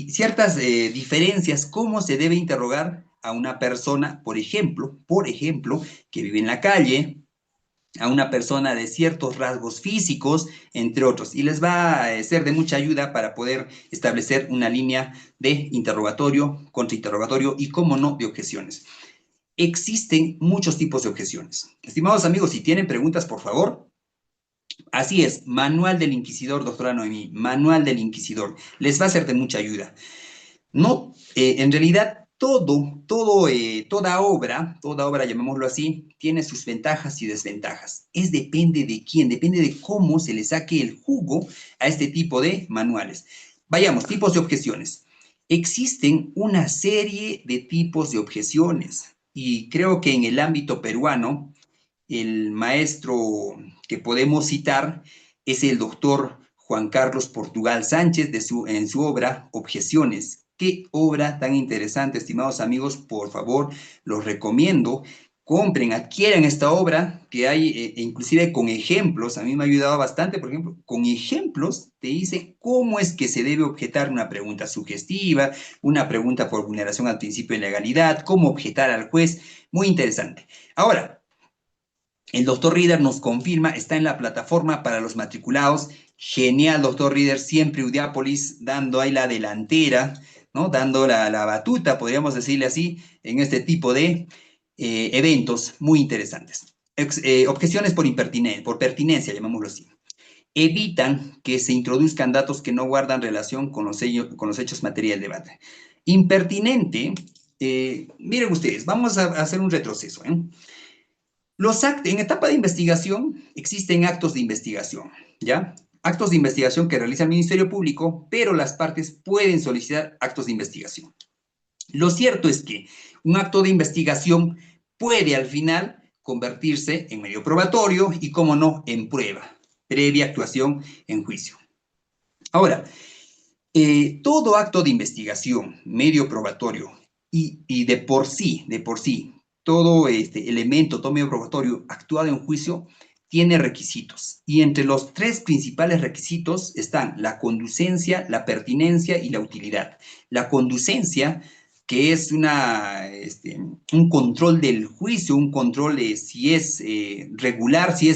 ciertas diferencias, cómo se debe interrogar a una persona, por ejemplo, que vive en la calle, a una persona de ciertos rasgos físicos, entre otros, y les va a ser de mucha ayuda para poder establecer una línea de interrogatorio, contrainterrogatorio y, cómo no, de objeciones. Existen muchos tipos de objeciones. Estimados amigos, si tienen preguntas, por favor. Así es, Manual del Inquisidor, doctora Noemí, Manual del Inquisidor. Les va a ser de mucha ayuda. No, en realidad toda obra, llamémoslo así, tiene sus ventajas y desventajas. Depende de quién, depende de cómo se le saque el jugo a este tipo de manuales. Vayamos, tipos de objeciones. Existen una serie de tipos de objeciones y creo que en el ámbito peruano, el maestro que podemos citar es el doctor Juan Carlos Portugal Sánchez en su obra Objeciones. Qué obra tan interesante, estimados amigos, por favor, los recomiendo. Compren, adquieran esta obra que hay, inclusive con ejemplos. A mí me ha ayudado bastante, por ejemplo, con ejemplos te dice cómo es que se debe objetar una pregunta sugestiva, una pregunta por vulneración al principio de legalidad, cómo objetar al juez. Muy interesante. Ahora, el doctor Reader nos confirma, está en la plataforma para los matriculados. Genial, doctor Reader, siempre Udiápolis dando ahí la delantera, ¿no?, dando la batuta, podríamos decirle así, en este tipo de eventos muy interesantes. Objeciones por pertinencia, llamémoslo así. Evitan que se introduzcan datos que no guardan relación con los hechos materia del debate. Impertinente, miren ustedes, vamos a hacer un retroceso, ¿eh? En etapa de investigación existen actos de investigación, ¿ya? Actos de investigación que realiza el Ministerio Público, pero las partes pueden solicitar actos de investigación. Lo cierto es que un acto de investigación puede al final convertirse en medio probatorio y, cómo no, en prueba, previa actuación en juicio. Ahora, todo acto de investigación, medio probatorio y de por sí, todo elemento, todo medio probatorio actuado en juicio tiene requisitos. Y entre los tres principales requisitos están la conducencia, la pertinencia y la utilidad. La conducencia, que es un control del juicio, un control de si es regular, si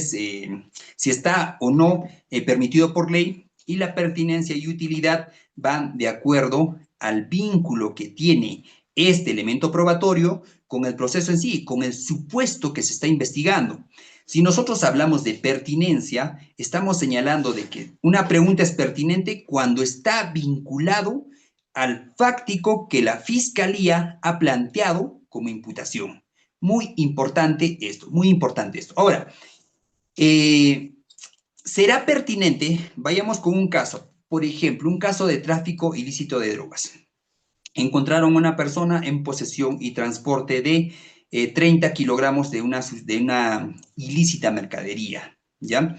está o no permitido por ley, y la pertinencia y utilidad van de acuerdo al vínculo que tiene este elemento probatorio con el proceso en sí, con el supuesto que se está investigando. Si nosotros hablamos de pertinencia, estamos señalando de que una pregunta es pertinente cuando está vinculado al fáctico que la Fiscalía ha planteado como imputación. Muy importante esto, muy importante esto. Ahora, será pertinente, vayamos con un caso, por ejemplo, un caso de tráfico ilícito de drogas. Encontraron una persona en posesión y transporte de 30 kilogramos de una ilícita mercadería, ¿ya?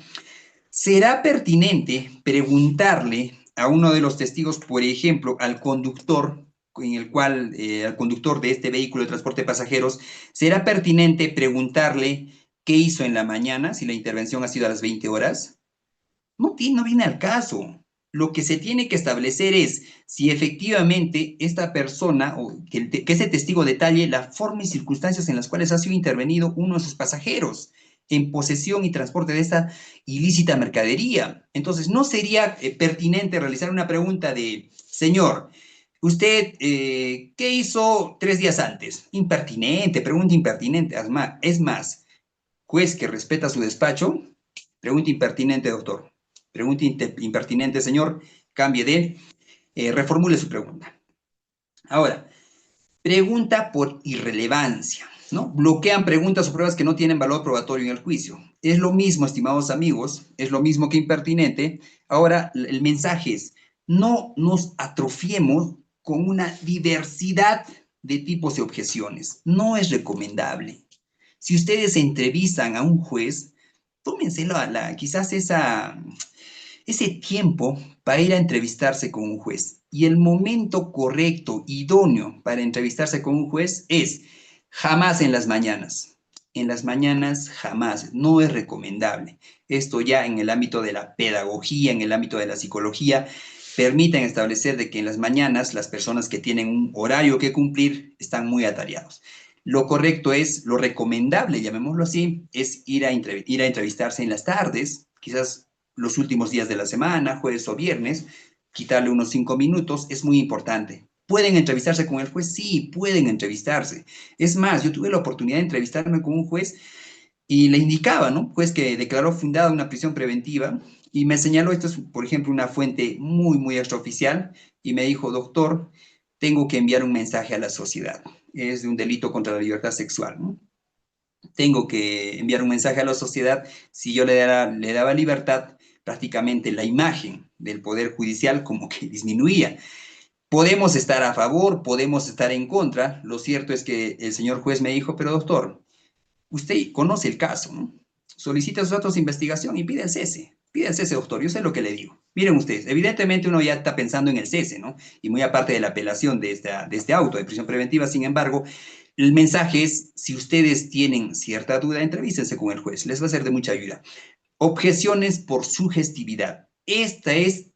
Será pertinente preguntarle a uno de los testigos, por ejemplo, al conductor, al conductor de este vehículo de transporte de pasajeros, será pertinente preguntarle qué hizo en la mañana, si la intervención ha sido a las 20 horas. No viene al caso. Lo que se tiene que establecer es si efectivamente esta persona o que ese testigo detalle la forma y circunstancias en las cuales ha sido intervenido uno de sus pasajeros. en posesión y transporte de esta ilícita mercadería. Entonces, ¿no sería pertinente realizar una pregunta de, señor, usted, ¿qué hizo 3 días antes? Impertinente, pregunta impertinente. Es más, juez que respeta su despacho, pregunta impertinente, doctor. Pregunta impertinente, señor, cambie de, reformule su pregunta. Ahora, pregunta por irrelevancia, ¿no? Bloquean preguntas o pruebas que no tienen valor probatorio en el juicio. Es lo mismo, estimados amigos, es lo mismo que impertinente. Ahora, el mensaje es, no nos atrofiemos con una diversidad de tipos de objeciones. No es recomendable. Si ustedes entrevistan a un juez, tómenselo quizás ese tiempo para ir a entrevistarse con un juez. Y el momento correcto, idóneo para entrevistarse con un juez es jamás en las mañanas. En las mañanas jamás, no es recomendable. Esto ya en el ámbito de la pedagogía, en el ámbito de la psicología, permiten establecer de que en las mañanas las personas que tienen un horario que cumplir están muy atareados. Lo correcto es, lo recomendable, llamémoslo así, es ir a entrevistarse en las tardes, quizás los últimos días de la semana, jueves o viernes, quitarle unos 5 minutos, es muy importante. ¿Pueden entrevistarse con el juez? Sí, pueden entrevistarse. Es más, yo tuve la oportunidad de entrevistarme con un juez y le indicaba, ¿no? Juez que declaró fundada una prisión preventiva y me señaló, esto es, por ejemplo, una fuente muy, muy extraoficial, y me dijo, doctor, tengo que enviar un mensaje a la sociedad. Es de un delito contra la libertad sexual, ¿no? Tengo que enviar un mensaje a la sociedad. Si yo le daba libertad, prácticamente la imagen del Poder Judicial como que disminuía. Podemos estar a favor, podemos estar en contra. Lo cierto es que el señor juez me dijo, pero doctor, usted conoce el caso, ¿no? Solicita sus datos de investigación y pide el cese. Pide el cese, doctor, yo sé lo que le digo. Miren ustedes, evidentemente uno ya está pensando en el cese, ¿no? Y muy aparte de la apelación de este auto de prisión preventiva, sin embargo, el mensaje es, si ustedes tienen cierta duda, entrevístense con el juez, les va a ser de mucha ayuda. Objeciones por sugestividad. Esta es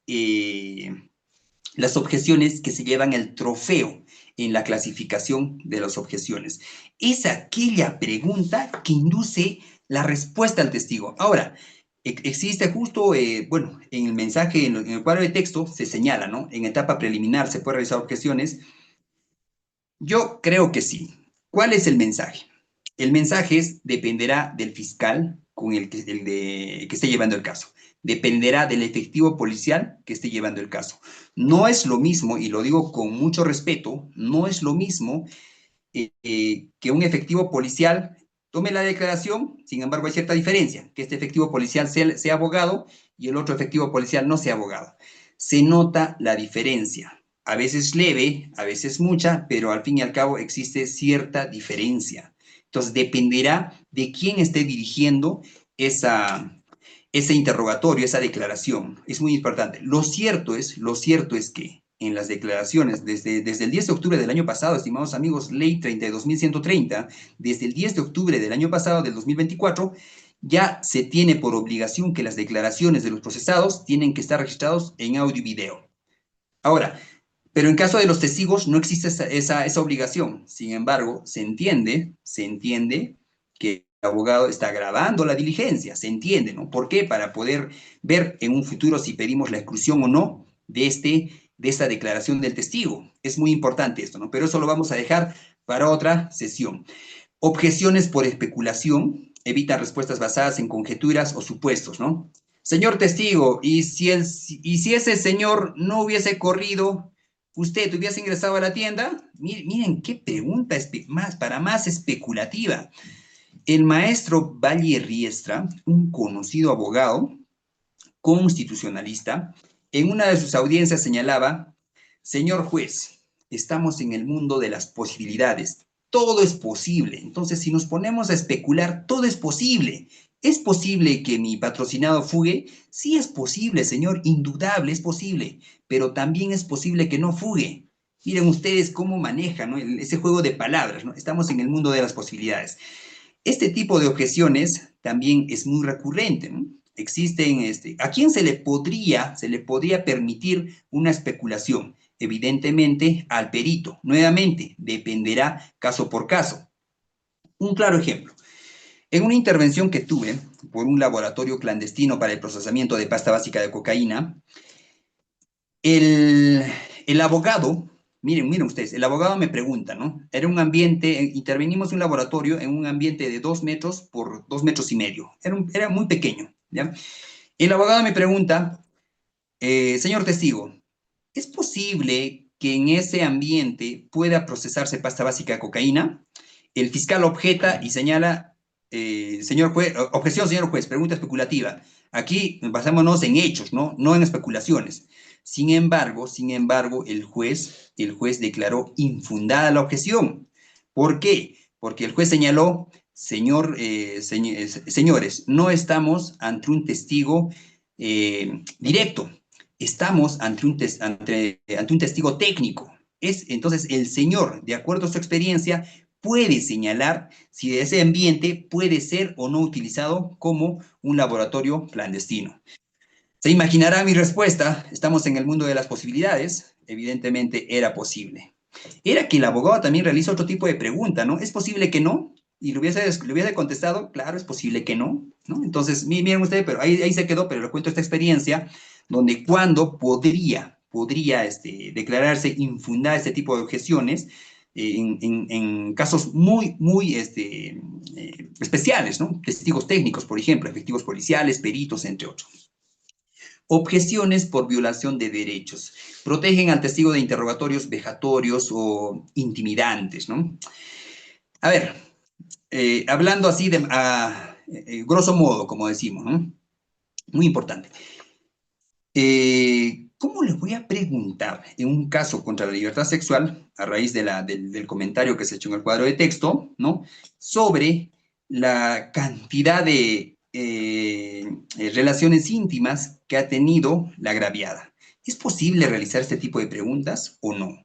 las objeciones que se llevan el trofeo en la clasificación de las objeciones. Es aquella pregunta que induce la respuesta al testigo. Ahora, existe justo, bueno, en el mensaje, en el cuadro de texto, se señala, ¿no? En etapa preliminar se puede realizar objeciones. Yo creo que sí. ¿Cuál es el mensaje? El mensaje es, dependerá del fiscal con que esté llevando el caso. Dependerá del efectivo policial que esté llevando el caso. No es lo mismo, y lo digo con mucho respeto, no es lo mismo que un efectivo policial tome la declaración. Sin embargo, hay cierta diferencia, que este efectivo policial sea abogado y el otro efectivo policial no sea abogado. Se nota la diferencia, a veces leve, a veces mucha, pero al fin y al cabo existe cierta diferencia. Entonces, dependerá de quién esté dirigiendo ese interrogatorio, esa declaración. Es muy importante. Lo cierto es que en las declaraciones, desde el 10 de octubre del año pasado, estimados amigos, ley 32.130, desde el 10 de octubre del año pasado, del 2024, ya se tiene por obligación que las declaraciones de los procesados tienen que estar registrados en audio y video. Ahora, pero en caso de los testigos no existe esa obligación. Sin embargo, se entiende que el abogado está grabando la diligencia, se entiende, ¿no? ¿Por qué? Para poder ver en un futuro si pedimos la exclusión o no de esta declaración del testigo. Es muy importante esto, ¿no? Pero eso lo vamos a dejar para otra sesión. Objeciones por especulación, evita respuestas basadas en conjeturas o supuestos, ¿no? Señor testigo, y si ese señor no hubiese corrido, ¿usted hubiese ingresado a la tienda? Miren qué pregunta más especulativa. El maestro Valle Riestra, un conocido abogado constitucionalista, en una de sus audiencias señalaba, señor juez, estamos en el mundo de las posibilidades. Todo es posible. Entonces, si nos ponemos a especular, todo es posible. ¿Es posible que mi patrocinado fugue? Sí es posible, señor, indudable, es posible, pero también es posible que no fugue. Miren ustedes cómo manejan, ¿no? Ese juego de palabras, ¿no? Estamos en el mundo de las posibilidades. Este tipo de objeciones también es muy recurrente, ¿no? Existen, ¿a quién se le podría permitir una especulación? Evidentemente al perito. Nuevamente, dependerá caso por caso. Un claro ejemplo. En una intervención que tuve por un laboratorio clandestino para el procesamiento de pasta básica de cocaína, el, el abogado, miren ustedes, el abogado me pregunta, ¿no? Era un ambiente, intervenimos en un laboratorio en un ambiente de 2 metros por 2 metros y medio. Era muy pequeño, ¿ya? El abogado me pregunta, señor testigo, ¿es posible que en ese ambiente pueda procesarse pasta básica de cocaína? El fiscal objeta y señala, señor juez, objeción, señor juez, pregunta especulativa. Aquí basámonos en hechos, ¿no? No en especulaciones. Sin embargo, el juez declaró infundada la objeción. ¿Por qué? Porque el juez señaló, señores, no estamos ante un testigo directo, estamos ante un testigo técnico. Entonces, el señor, de acuerdo a su experiencia, puede señalar si ese ambiente puede ser o no utilizado como un laboratorio clandestino. Se imaginará mi respuesta, estamos en el mundo de las posibilidades, evidentemente era posible. Era que el abogado también realiza otro tipo de pregunta, ¿no? ¿Es posible que no? Y le hubiese contestado, claro, es posible que no, ¿no? Entonces, miren ustedes, pero ahí se quedó, pero le cuento esta experiencia, donde cuando podría declararse infundada este tipo de objeciones, en casos muy especiales, ¿no? Testigos técnicos, por ejemplo, efectivos policiales, peritos, entre otros. Objeciones por violación de derechos. Protegen al testigo de interrogatorios vejatorios o intimidantes, ¿no? A ver, hablando así grosso modo, como decimos, ¿no? Muy importante. ¿Cómo les voy a preguntar en un caso contra la libertad sexual, a raíz del comentario que se ha hecho en el cuadro de texto, ¿no? Sobre la cantidad de relaciones íntimas que ha tenido la agraviada? ¿Es posible realizar este tipo de preguntas o no?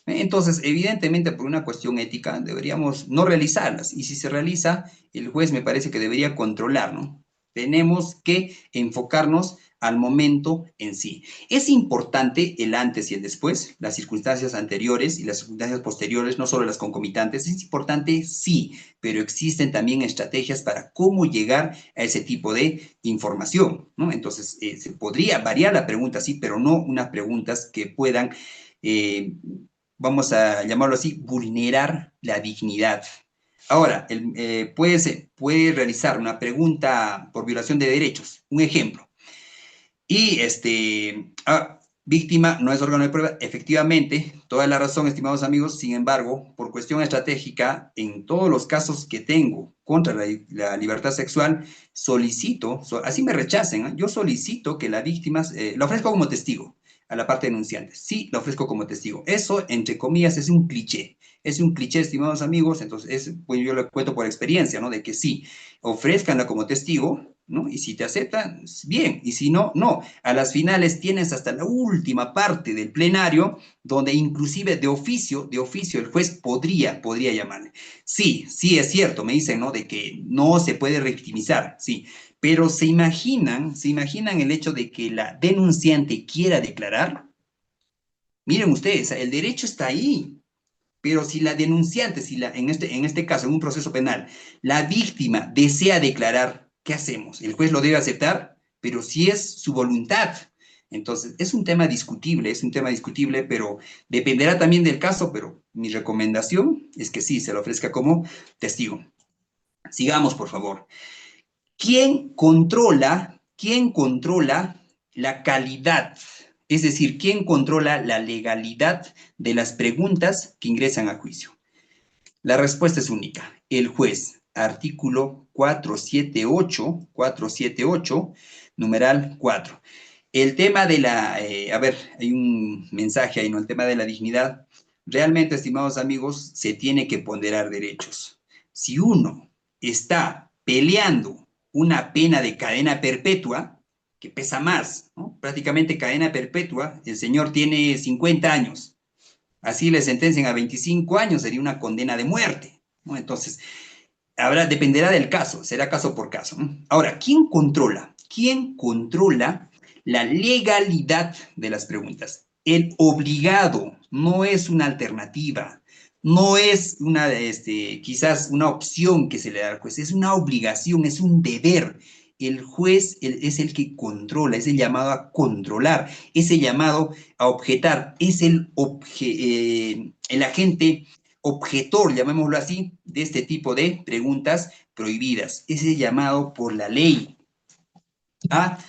Entonces, evidentemente, por una cuestión ética, deberíamos no realizarlas. Y si se realiza, el juez me parece que debería controlar, ¿no? Tenemos que enfocarnos al momento en sí. Es importante el antes y el después, las circunstancias anteriores y las circunstancias posteriores, no solo las concomitantes. Es importante, sí, pero existen también estrategias para cómo llegar a ese tipo de información, ¿no? Entonces, se podría variar la pregunta, sí, pero no unas preguntas que puedan eh, vamos a llamarlo así, vulnerar la dignidad. Ahora, puede realizar una pregunta por violación de derechos, un ejemplo. Y víctima no es órgano de prueba, efectivamente, toda la razón, estimados amigos. Sin embargo, por cuestión estratégica, en todos los casos que tengo contra la libertad sexual, así me rechacen, ¿eh? Yo solicito que la víctima, la ofrezco como testigo a la parte denunciante. Sí, la ofrezco como testigo. Eso, entre comillas, es un cliché. Es un cliché, estimados amigos. Entonces, pues yo lo cuento por experiencia, ¿no? De que sí, ofrezcanla como testigo, ¿no? Y si te aceptan, bien, y si no, no. A las finales tienes hasta la última parte del plenario, donde inclusive de oficio el juez podría llamarle. Sí, sí es cierto, me dicen, ¿no? De que no se puede revictimizar, sí, pero se imaginan el hecho de que la denunciante quiera declarar. Miren ustedes, el derecho está ahí. Pero si la denunciante, en este caso, en un proceso penal, la víctima desea declarar, ¿qué hacemos? El juez lo debe aceptar, pero si es su voluntad. Entonces, es un tema discutible, pero dependerá también del caso, pero mi recomendación es que sí, se lo ofrezca como testigo. Sigamos, por favor. ¿Quién controla la calidad? Es decir, ¿quién controla la legalidad de las preguntas que ingresan a juicio? La respuesta es única. El juez, artículo 478, numeral 4. El tema de hay un mensaje ahí, ¿no? El tema de la dignidad. Realmente, estimados amigos, se tiene que ponderar derechos. Si uno está peleando una pena de cadena perpetua, que pesa más, ¿no? Prácticamente cadena perpetua, el señor tiene 50 años, así le sentencian a 25 años, sería una condena de muerte, ¿no? Entonces, dependerá del caso, será caso por caso, ¿no? Ahora, ¿quién controla? ¿Quién controla la legalidad de las preguntas? El obligado no es una alternativa. no es una, quizás una opción que se le da al juez, es una obligación, es un deber. El juez es el que controla, es el llamado a controlar, es el llamado a objetar, es el agente objetor, llamémoslo así, de este tipo de preguntas prohibidas. Es el llamado por la ley a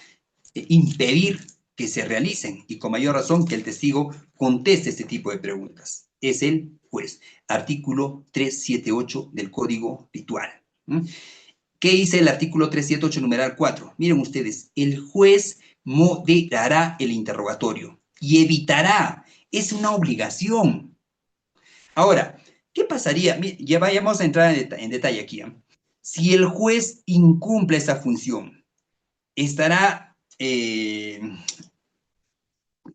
impedir que se realicen y con mayor razón que el testigo conteste este tipo de preguntas. Es el juez. Artículo 378 del Código Ritual. ¿Qué dice el artículo 378, numeral 4? Miren ustedes, el juez moderará el interrogatorio y evitará. Es una obligación. Ahora, ¿qué pasaría? Ya vayamos a entrar en detalle aquí. Si el juez incumple esa función, estará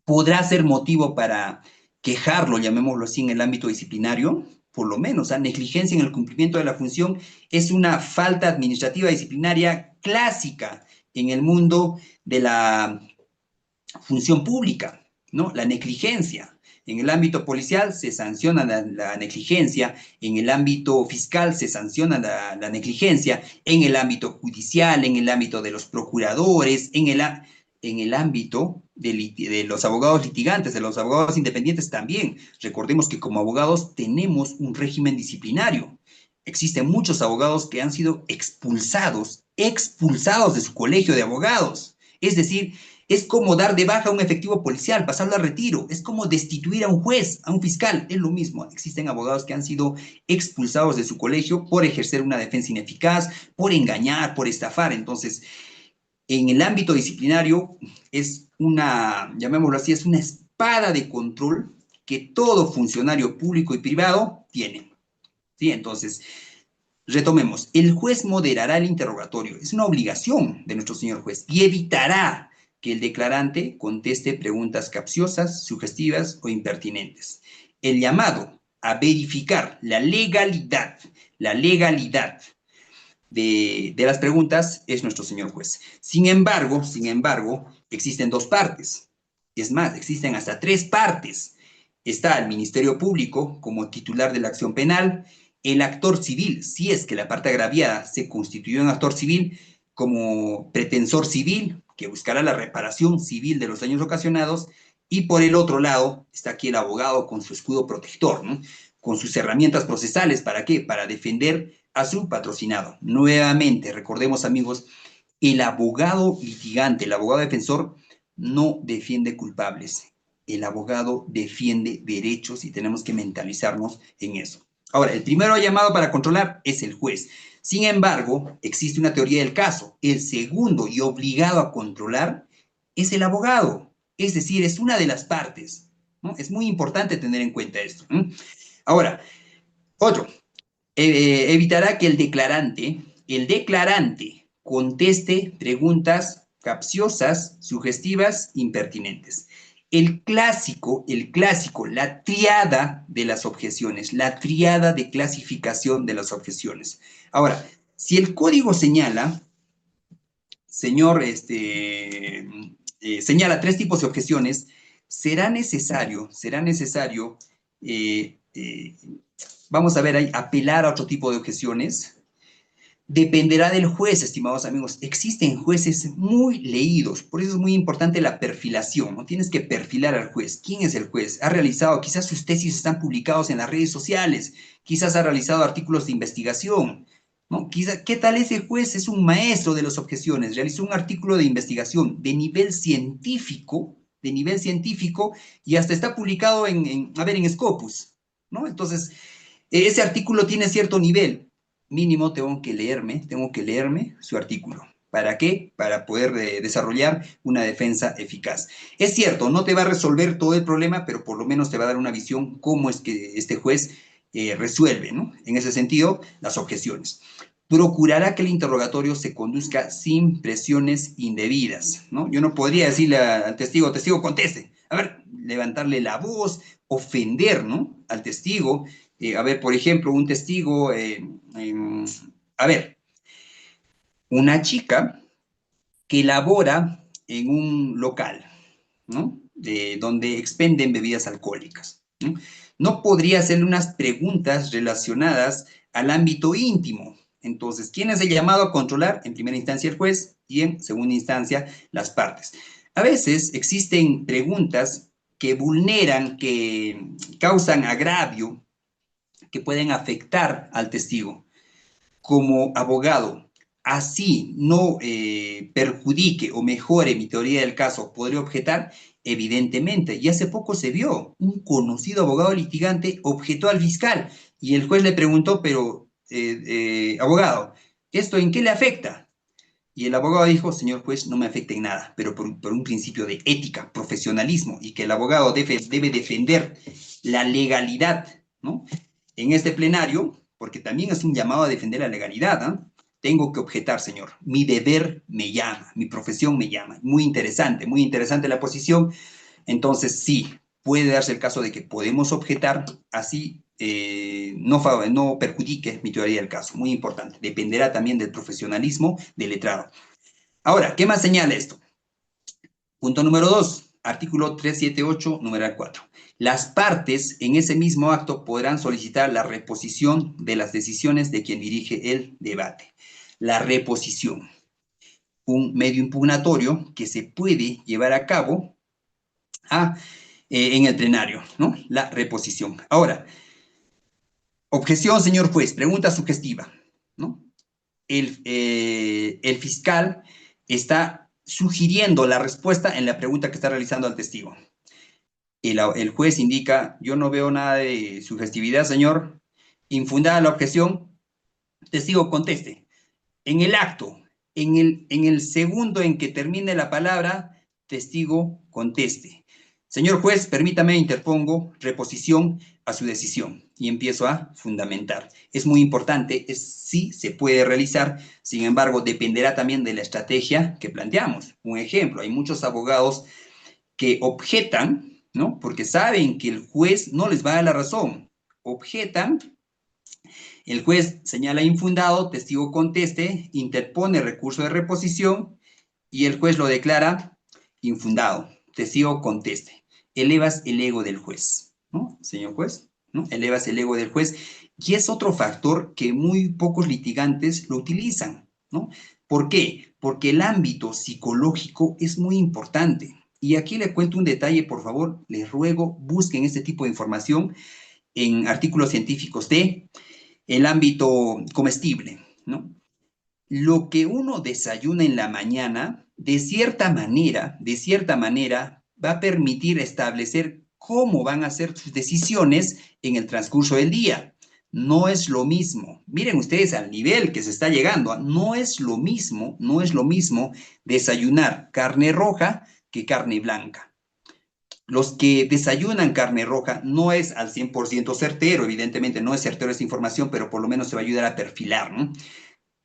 podrá ser motivo para quejarlo, llamémoslo así, en el ámbito disciplinario, por lo menos, negligencia en el cumplimiento de la función es una falta administrativa disciplinaria clásica en el mundo de la función pública, ¿no? La negligencia. En el ámbito policial se sanciona la negligencia, en el ámbito fiscal se sanciona la negligencia, en el ámbito judicial, en el ámbito de los procuradores, en el ámbito de los abogados litigantes, de los abogados independientes también. Recordemos que como abogados tenemos un régimen disciplinario. Existen muchos abogados que han sido expulsados de su colegio de abogados. Es decir, es como dar de baja a un efectivo policial, pasarlo a retiro. Es como destituir a un juez, a un fiscal. Es lo mismo. Existen abogados que han sido expulsados de su colegio por ejercer una defensa ineficaz, por engañar, por estafar. Entonces, en el ámbito disciplinario es una, llamémoslo así, es una espada de control que todo funcionario público y privado tiene. ¿Sí? Entonces, retomemos. El juez moderará el interrogatorio. Es una obligación de nuestro señor juez y evitará que el declarante conteste preguntas capciosas, sugestivas o impertinentes. El llamado a verificar la legalidad de las preguntas es nuestro señor juez. Sin embargo, existen dos partes. Es más, existen hasta tres partes. Está el Ministerio Público como titular de la acción penal, el actor civil, si es que la parte agraviada se constituyó en actor civil, como pretensor civil, que buscará la reparación civil de los daños ocasionados, y por el otro lado está aquí el abogado con su escudo protector, ¿no? Con sus herramientas procesales, ¿para qué? Para defender a su patrocinado. Nuevamente, recordemos amigos, el abogado litigante, el abogado defensor, no defiende culpables. El abogado defiende derechos y tenemos que mentalizarnos en eso. Ahora, el primero llamado para controlar es el juez. Sin embargo, existe una teoría del caso. El segundo y obligado a controlar es el abogado. Es decir, es una de las partes, ¿no? Es muy importante tener en cuenta esto. Ahora, otro, evitará que el declarante conteste preguntas capciosas, sugestivas, impertinentes. El clásico, la triada de las objeciones, la triada de clasificación de las objeciones. Ahora, si el código señala, señor, señala tres tipos de objeciones, será necesario, eh, eh, vamos a ver ahí, apelar a otro tipo de objeciones. Dependerá del juez, estimados amigos. Existen jueces muy leídos, por eso es muy importante la perfilación, ¿no? Tienes que perfilar al juez. ¿Quién es el juez? Ha realizado, quizás sus tesis están publicados en las redes sociales, quizás ha realizado artículos de investigación, ¿no? Quizás, ¿qué tal ese juez? Es un maestro de las objeciones, realizó un artículo de investigación de nivel científico, y hasta está publicado en Scopus, ¿no? Entonces, ese artículo tiene cierto nivel. Mínimo tengo que leerme su artículo. ¿Para qué? Para poder desarrollar una defensa eficaz. Es cierto, no te va a resolver todo el problema, pero por lo menos te va a dar una visión cómo es que este juez resuelve, ¿no? En ese sentido, las objeciones. Procurará que el interrogatorio se conduzca sin presiones indebidas, ¿no? Yo no podría decirle al testigo, conteste. A ver, levantarle la voz, ofender, ¿no? Al testigo. A ver, por ejemplo, un testigo, a ver, una chica que labora en un local, ¿no? Donde expenden bebidas alcohólicas. ¿no? No podría hacerle unas preguntas relacionadas al ámbito íntimo. Entonces, ¿quién es el llamado a controlar? En primera instancia el juez y en segunda instancia las partes. A veces existen preguntas que vulneran, que causan agravio, que pueden afectar al testigo. Como abogado, así no perjudique o mejore mi teoría del caso, ¿podría objetar? Evidentemente, y hace poco se vio, un conocido abogado litigante objetó al fiscal y el juez le preguntó, pero, abogado, ¿esto en qué le afecta? Y el abogado dijo, señor juez, no me afecta en nada, pero por un principio de ética, profesionalismo, y que el abogado debe defender la legalidad, ¿no? En este plenario, porque también es un llamado a defender la legalidad, ¿eh? Tengo que objetar, señor. Mi deber me llama, mi profesión me llama. Muy interesante la posición. Entonces, sí, puede darse el caso de que podemos objetar, así no perjudique mi teoría del caso. Muy importante. Dependerá también del profesionalismo del letrado. Ahora, ¿qué más señala esto? Punto número 2, artículo 378, numeral 4. Las partes en ese mismo acto podrán solicitar la reposición de las decisiones de quien dirige el debate. La reposición, un medio impugnatorio que se puede llevar a cabo en el plenario, ¿no? La reposición. Ahora, objeción, señor juez, pregunta sugestiva, ¿no? El fiscal está sugiriendo la respuesta en la pregunta que está realizando al testigo. El juez indica, yo no veo nada de sugestividad, señor. Infundada la objeción, testigo conteste. En el acto, en el segundo en que termine la palabra, testigo conteste. Señor juez, permítame, interpongo reposición a su decisión y empiezo a fundamentar. Es muy importante, sí se puede realizar, sin embargo, dependerá también de la estrategia que planteamos. Un ejemplo, hay muchos abogados que objetan, ¿no? Porque saben que el juez no les va a dar la razón. Objetan, el juez señala infundado, testigo conteste, interpone recurso de reposición y el juez lo declara infundado, testigo conteste. Elevas el ego del juez, ¿no? Señor juez, ¿no? Elevas el ego del juez y es otro factor que muy pocos litigantes lo utilizan, ¿no? ¿Por qué? Porque el ámbito psicológico es muy importante. Y aquí le cuento un detalle, por favor, les ruego, busquen este tipo de información en artículos científicos de el ámbito comestible, ¿no? Lo que uno desayuna en la mañana, de cierta manera, va a permitir establecer cómo van a ser sus decisiones en el transcurso del día. No es lo mismo, miren ustedes al nivel que se está llegando, no es lo mismo desayunar carne roja que carne blanca. Los que desayunan carne roja no es al 100% certero, evidentemente no es certero esta información, pero por lo menos se va a ayudar a perfilar, ¿no?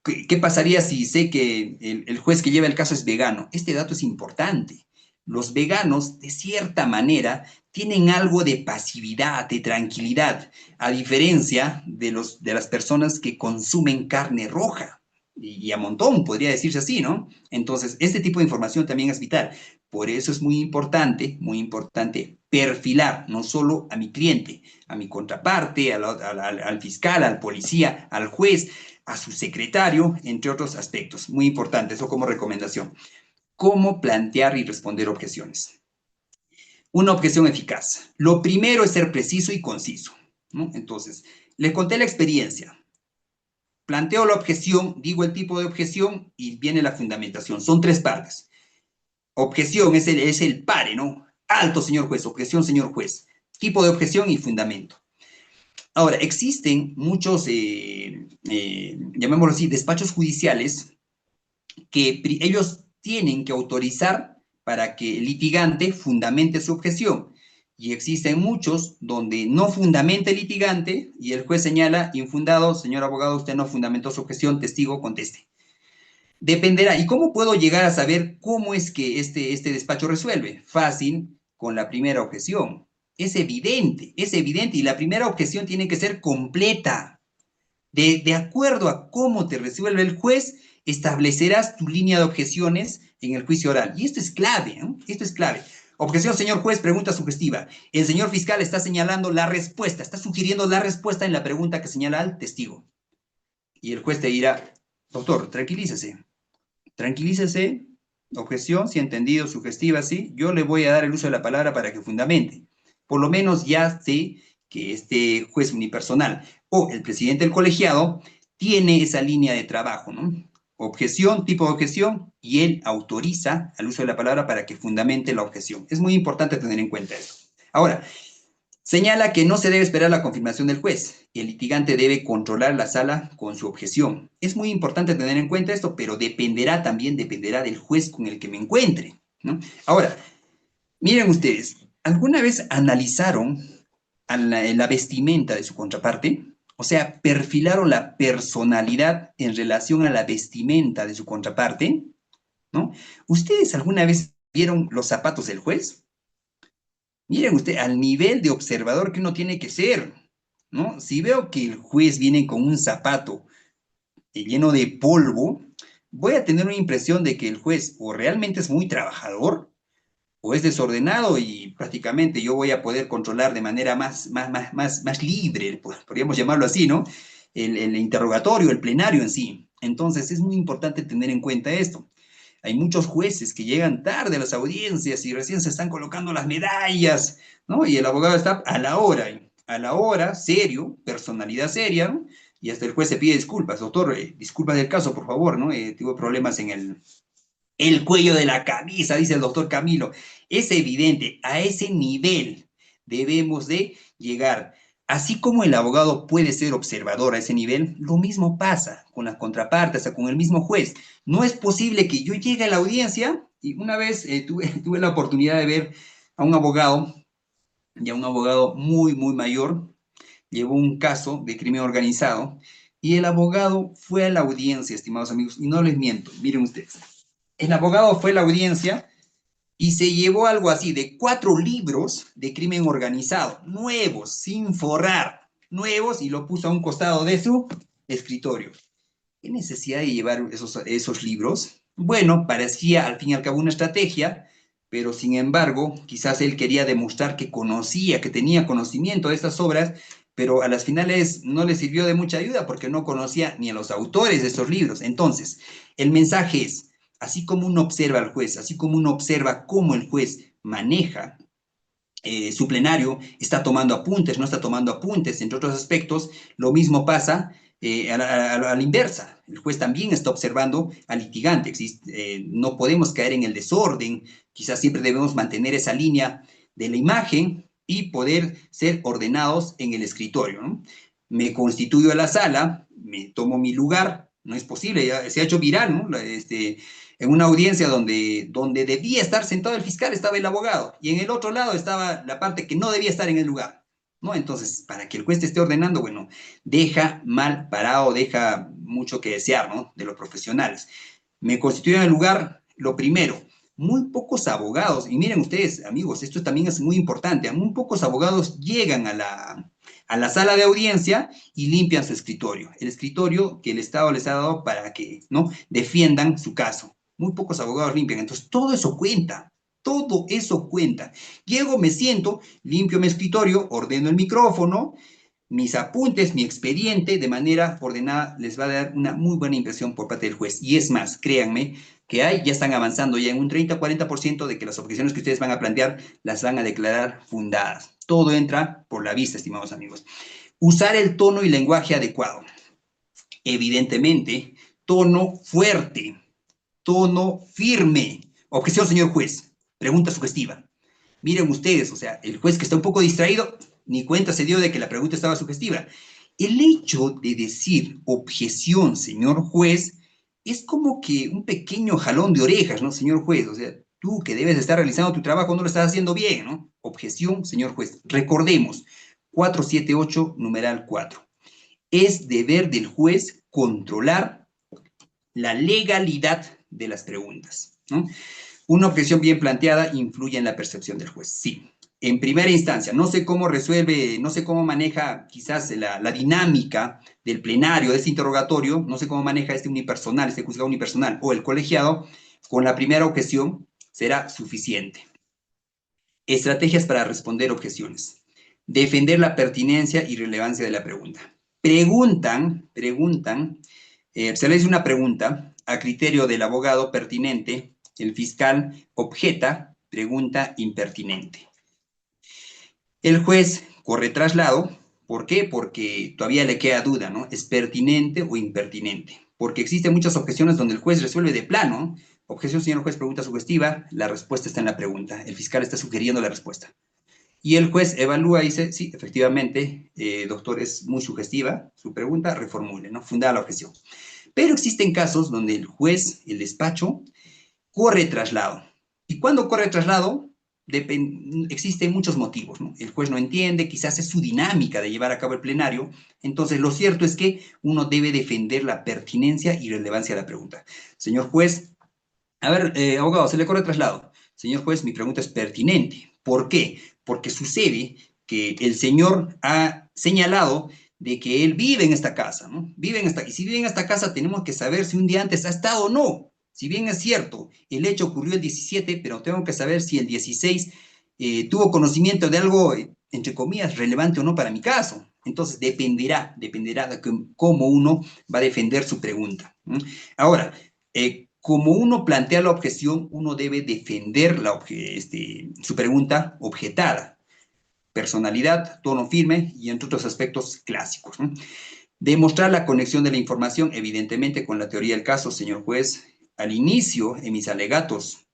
¿Qué pasaría si sé que el juez que lleva el caso es vegano? Este dato es importante. Los veganos, de cierta manera, tienen algo de pasividad, de tranquilidad, a diferencia de las personas que consumen carne roja. Y a montón, podría decirse así, ¿no? Entonces, este tipo de información también es vital. Por eso es muy importante perfilar no solo a mi cliente, a mi contraparte, al fiscal, al policía, al juez, a su secretario, entre otros aspectos. Muy importante, eso como recomendación. ¿Cómo plantear y responder objeciones? Una objeción eficaz. Lo primero es ser preciso y conciso, ¿no? Entonces, les conté la experiencia. Planteo la objeción, digo el tipo de objeción y viene la fundamentación. Son tres partes. Objeción es el pare, ¿no? Alto, señor juez. Objeción, señor juez. Tipo de objeción y fundamento. Ahora, existen muchos, llamémoslo así, despachos judiciales que ellos tienen que autorizar para que el litigante fundamente su objeción. Y existen muchos donde no fundamenta el litigante y el juez señala, infundado, señor abogado, usted no fundamentó su objeción, testigo, conteste. Dependerá. ¿Y cómo puedo llegar a saber cómo es que este despacho resuelve? Fácil, con la primera objeción. Es evidente, y la primera objeción tiene que ser completa. De acuerdo a cómo te resuelve el juez, establecerás tu línea de objeciones en el juicio oral. Y esto es clave, ¿no? Esto es clave. Objeción, señor juez, pregunta sugestiva. El señor fiscal está señalando la respuesta, está sugiriendo la respuesta en la pregunta que señala al testigo. Y el juez te dirá, doctor, tranquilícese, tranquilícese, objeción, si entendido, sugestiva, sí, yo le voy a dar el uso de la palabra para que fundamente. Por lo menos ya sé que este juez unipersonal o el presidente del colegiado tiene esa línea de trabajo, ¿no? Objeción, tipo de objeción, y él autoriza al uso de la palabra para que fundamente la objeción. Es muy importante tener en cuenta esto. Ahora, señala que no se debe esperar la confirmación del juez. El litigante debe controlar la sala con su objeción. Es muy importante tener en cuenta esto, pero dependerá del juez con el que me encuentre, ¿no? Ahora, miren ustedes, ¿alguna vez analizaron la vestimenta de su contraparte? O sea, perfilaron la personalidad en relación a la vestimenta de su contraparte, ¿no? ¿Ustedes alguna vez vieron los zapatos del juez? Miren usted, al nivel de observador que uno tiene que ser, ¿no? Si veo que el juez viene con un zapato lleno de polvo, voy a tener una impresión de que el juez o realmente es muy trabajador o es desordenado y prácticamente yo voy a poder controlar de manera más libre, podríamos llamarlo así, ¿no? El interrogatorio, el plenario en sí. Entonces es muy importante tener en cuenta esto. Hay muchos jueces que llegan tarde a las audiencias y recién se están colocando las medallas, ¿no? Y el abogado está a la hora, serio, personalidad seria, ¿no? Y hasta el juez se pide disculpas, doctor, disculpas del caso, por favor, ¿no? Tuve problemas en el cuello de la camisa, dice el doctor Camilo. Es evidente, a ese nivel debemos de llegar. Así como el abogado puede ser observador a ese nivel, lo mismo pasa con las contrapartes, o sea, con el mismo juez. No es posible que yo llegue a la audiencia y una vez tuve la oportunidad de ver a un abogado, ya un abogado muy mayor, llevó un caso de crimen organizado y el abogado fue a la audiencia, estimados amigos, y no les miento, miren ustedes. El abogado fue a la audiencia y se llevó algo así de 4 libros de crimen organizado, nuevos, sin forrar, nuevos, y lo puso a un costado de su escritorio. ¿Qué necesidad de llevar esos libros? Bueno, parecía al fin y al cabo una estrategia, pero sin embargo, quizás él quería demostrar que conocía, que tenía conocimiento de estas obras, pero a las finales no le sirvió de mucha ayuda porque no conocía ni a los autores de estos libros. Entonces, el mensaje es, así como uno observa al juez, así como uno observa cómo el juez maneja su plenario, está tomando apuntes, no está tomando apuntes, entre otros aspectos, lo mismo pasa a la inversa. El juez también está observando al litigante. No podemos caer en el desorden, quizás siempre debemos mantener esa línea de la imagen y poder ser ordenados en el escritorio, ¿no? Me constituyo a la sala, me tomo mi lugar, no es posible, ya se ha hecho viral, ¿no? En una audiencia donde debía estar sentado el fiscal estaba el abogado y en el otro lado estaba la parte que no debía estar en el lugar, ¿no? Entonces, para que el juez te esté ordenando, bueno, deja mal parado, deja mucho que desear, ¿no? De los profesionales. Me constituyo en el lugar, lo primero, muy pocos abogados, y miren ustedes, amigos, esto también es muy importante, muy pocos abogados llegan a la sala de audiencia y limpian su escritorio, el escritorio que el Estado les ha dado para que, ¿no? Defiendan su caso. Muy pocos abogados limpian, entonces todo eso cuenta. Todo eso cuenta. Llego, me siento, limpio mi escritorio, ordeno el micrófono, mis apuntes, mi expediente, de manera ordenada, les va a dar una muy buena impresión por parte del juez. Y es más, créanme, que ya están avanzando ya en un 30-40% de que las objeciones que ustedes van a plantear las van a declarar fundadas. Todo entra por la vista, estimados amigos. Usar el tono y lenguaje adecuado. Evidentemente, tono fuerte, tono firme. Objeción, señor juez. Pregunta sugestiva. Miren ustedes, o sea, el juez que está un poco distraído, ni cuenta se dio de que la pregunta estaba sugestiva. El hecho de decir objeción, señor juez, es como que un pequeño jalón de orejas, ¿no, señor juez? O sea, tú que debes estar realizando tu trabajo no lo estás haciendo bien, ¿no? Objeción, señor juez. Recordemos, 478, numeral 4. Es deber del juez controlar la legalidad de las preguntas, ¿no? Una objeción bien planteada influye en la percepción del juez, sí. En primera instancia, no sé cómo resuelve, no sé cómo maneja quizás la dinámica del plenario, de este interrogatorio, no sé cómo maneja este unipersonal, este juzgado unipersonal o el colegiado, con la primera objeción será suficiente. Estrategias para responder objeciones. Defender la pertinencia y relevancia de la pregunta. Preguntan, se le dice una pregunta a criterio del abogado pertinente, el fiscal objeta, pregunta impertinente. El juez corre traslado. ¿Por qué? Porque todavía le queda duda, ¿no? ¿Es pertinente o impertinente? Porque existen muchas objeciones donde el juez resuelve de plano. Objeción, señor juez, pregunta sugestiva. La respuesta está en la pregunta. El fiscal está sugiriendo la respuesta. Y el juez evalúa y dice, sí, efectivamente, doctor, es muy sugestiva su pregunta, reformule, ¿no? Fundada la objeción. Pero existen casos donde el juez, el despacho, corre traslado. ¿Y cuando corre traslado? Existen muchos motivos, ¿no? El juez no entiende, quizás es su dinámica de llevar a cabo el plenario. Entonces, lo cierto es que uno debe defender la pertinencia y relevancia de la pregunta. Señor juez, a ver, abogado, se le corre traslado. Señor juez, mi pregunta es pertinente. ¿Por qué? Porque sucede que el señor ha señalado de que él vive en esta casa, ¿no? Y si vive en esta casa, tenemos que saber si un día antes ha estado o no. Si bien es cierto, el hecho ocurrió el 17, pero tengo que saber si el 16 tuvo conocimiento de algo, entre comillas, relevante o no para mi caso. Entonces, dependerá de cómo uno va a defender su pregunta. Ahora, como uno plantea la objeción, uno debe defender su pregunta objetada. Personalidad, tono firme y entre otros aspectos clásicos, ¿no? Demostrar la conexión de la información, evidentemente, con la teoría del caso, señor juez. Al inicio, en mis alegatos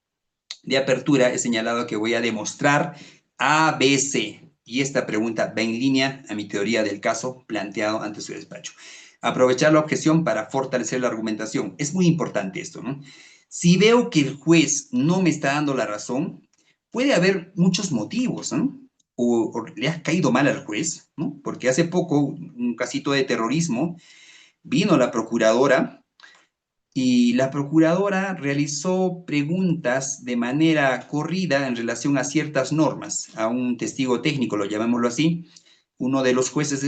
de apertura, he señalado que voy a demostrar A, B, C. Y esta pregunta va en línea a mi teoría del caso planteado ante su despacho. Aprovechar la objeción para fortalecer la argumentación. Es muy importante esto, ¿no? Si veo que el juez no me está dando la razón, puede haber muchos motivos, ¿no? O le ha caído mal al juez, ¿no? Porque hace poco, un casito de terrorismo, vino la procuradora y la procuradora realizó preguntas de manera corrida en relación a ciertas normas, a un testigo técnico, lo llamémoslo así. Uno de los jueces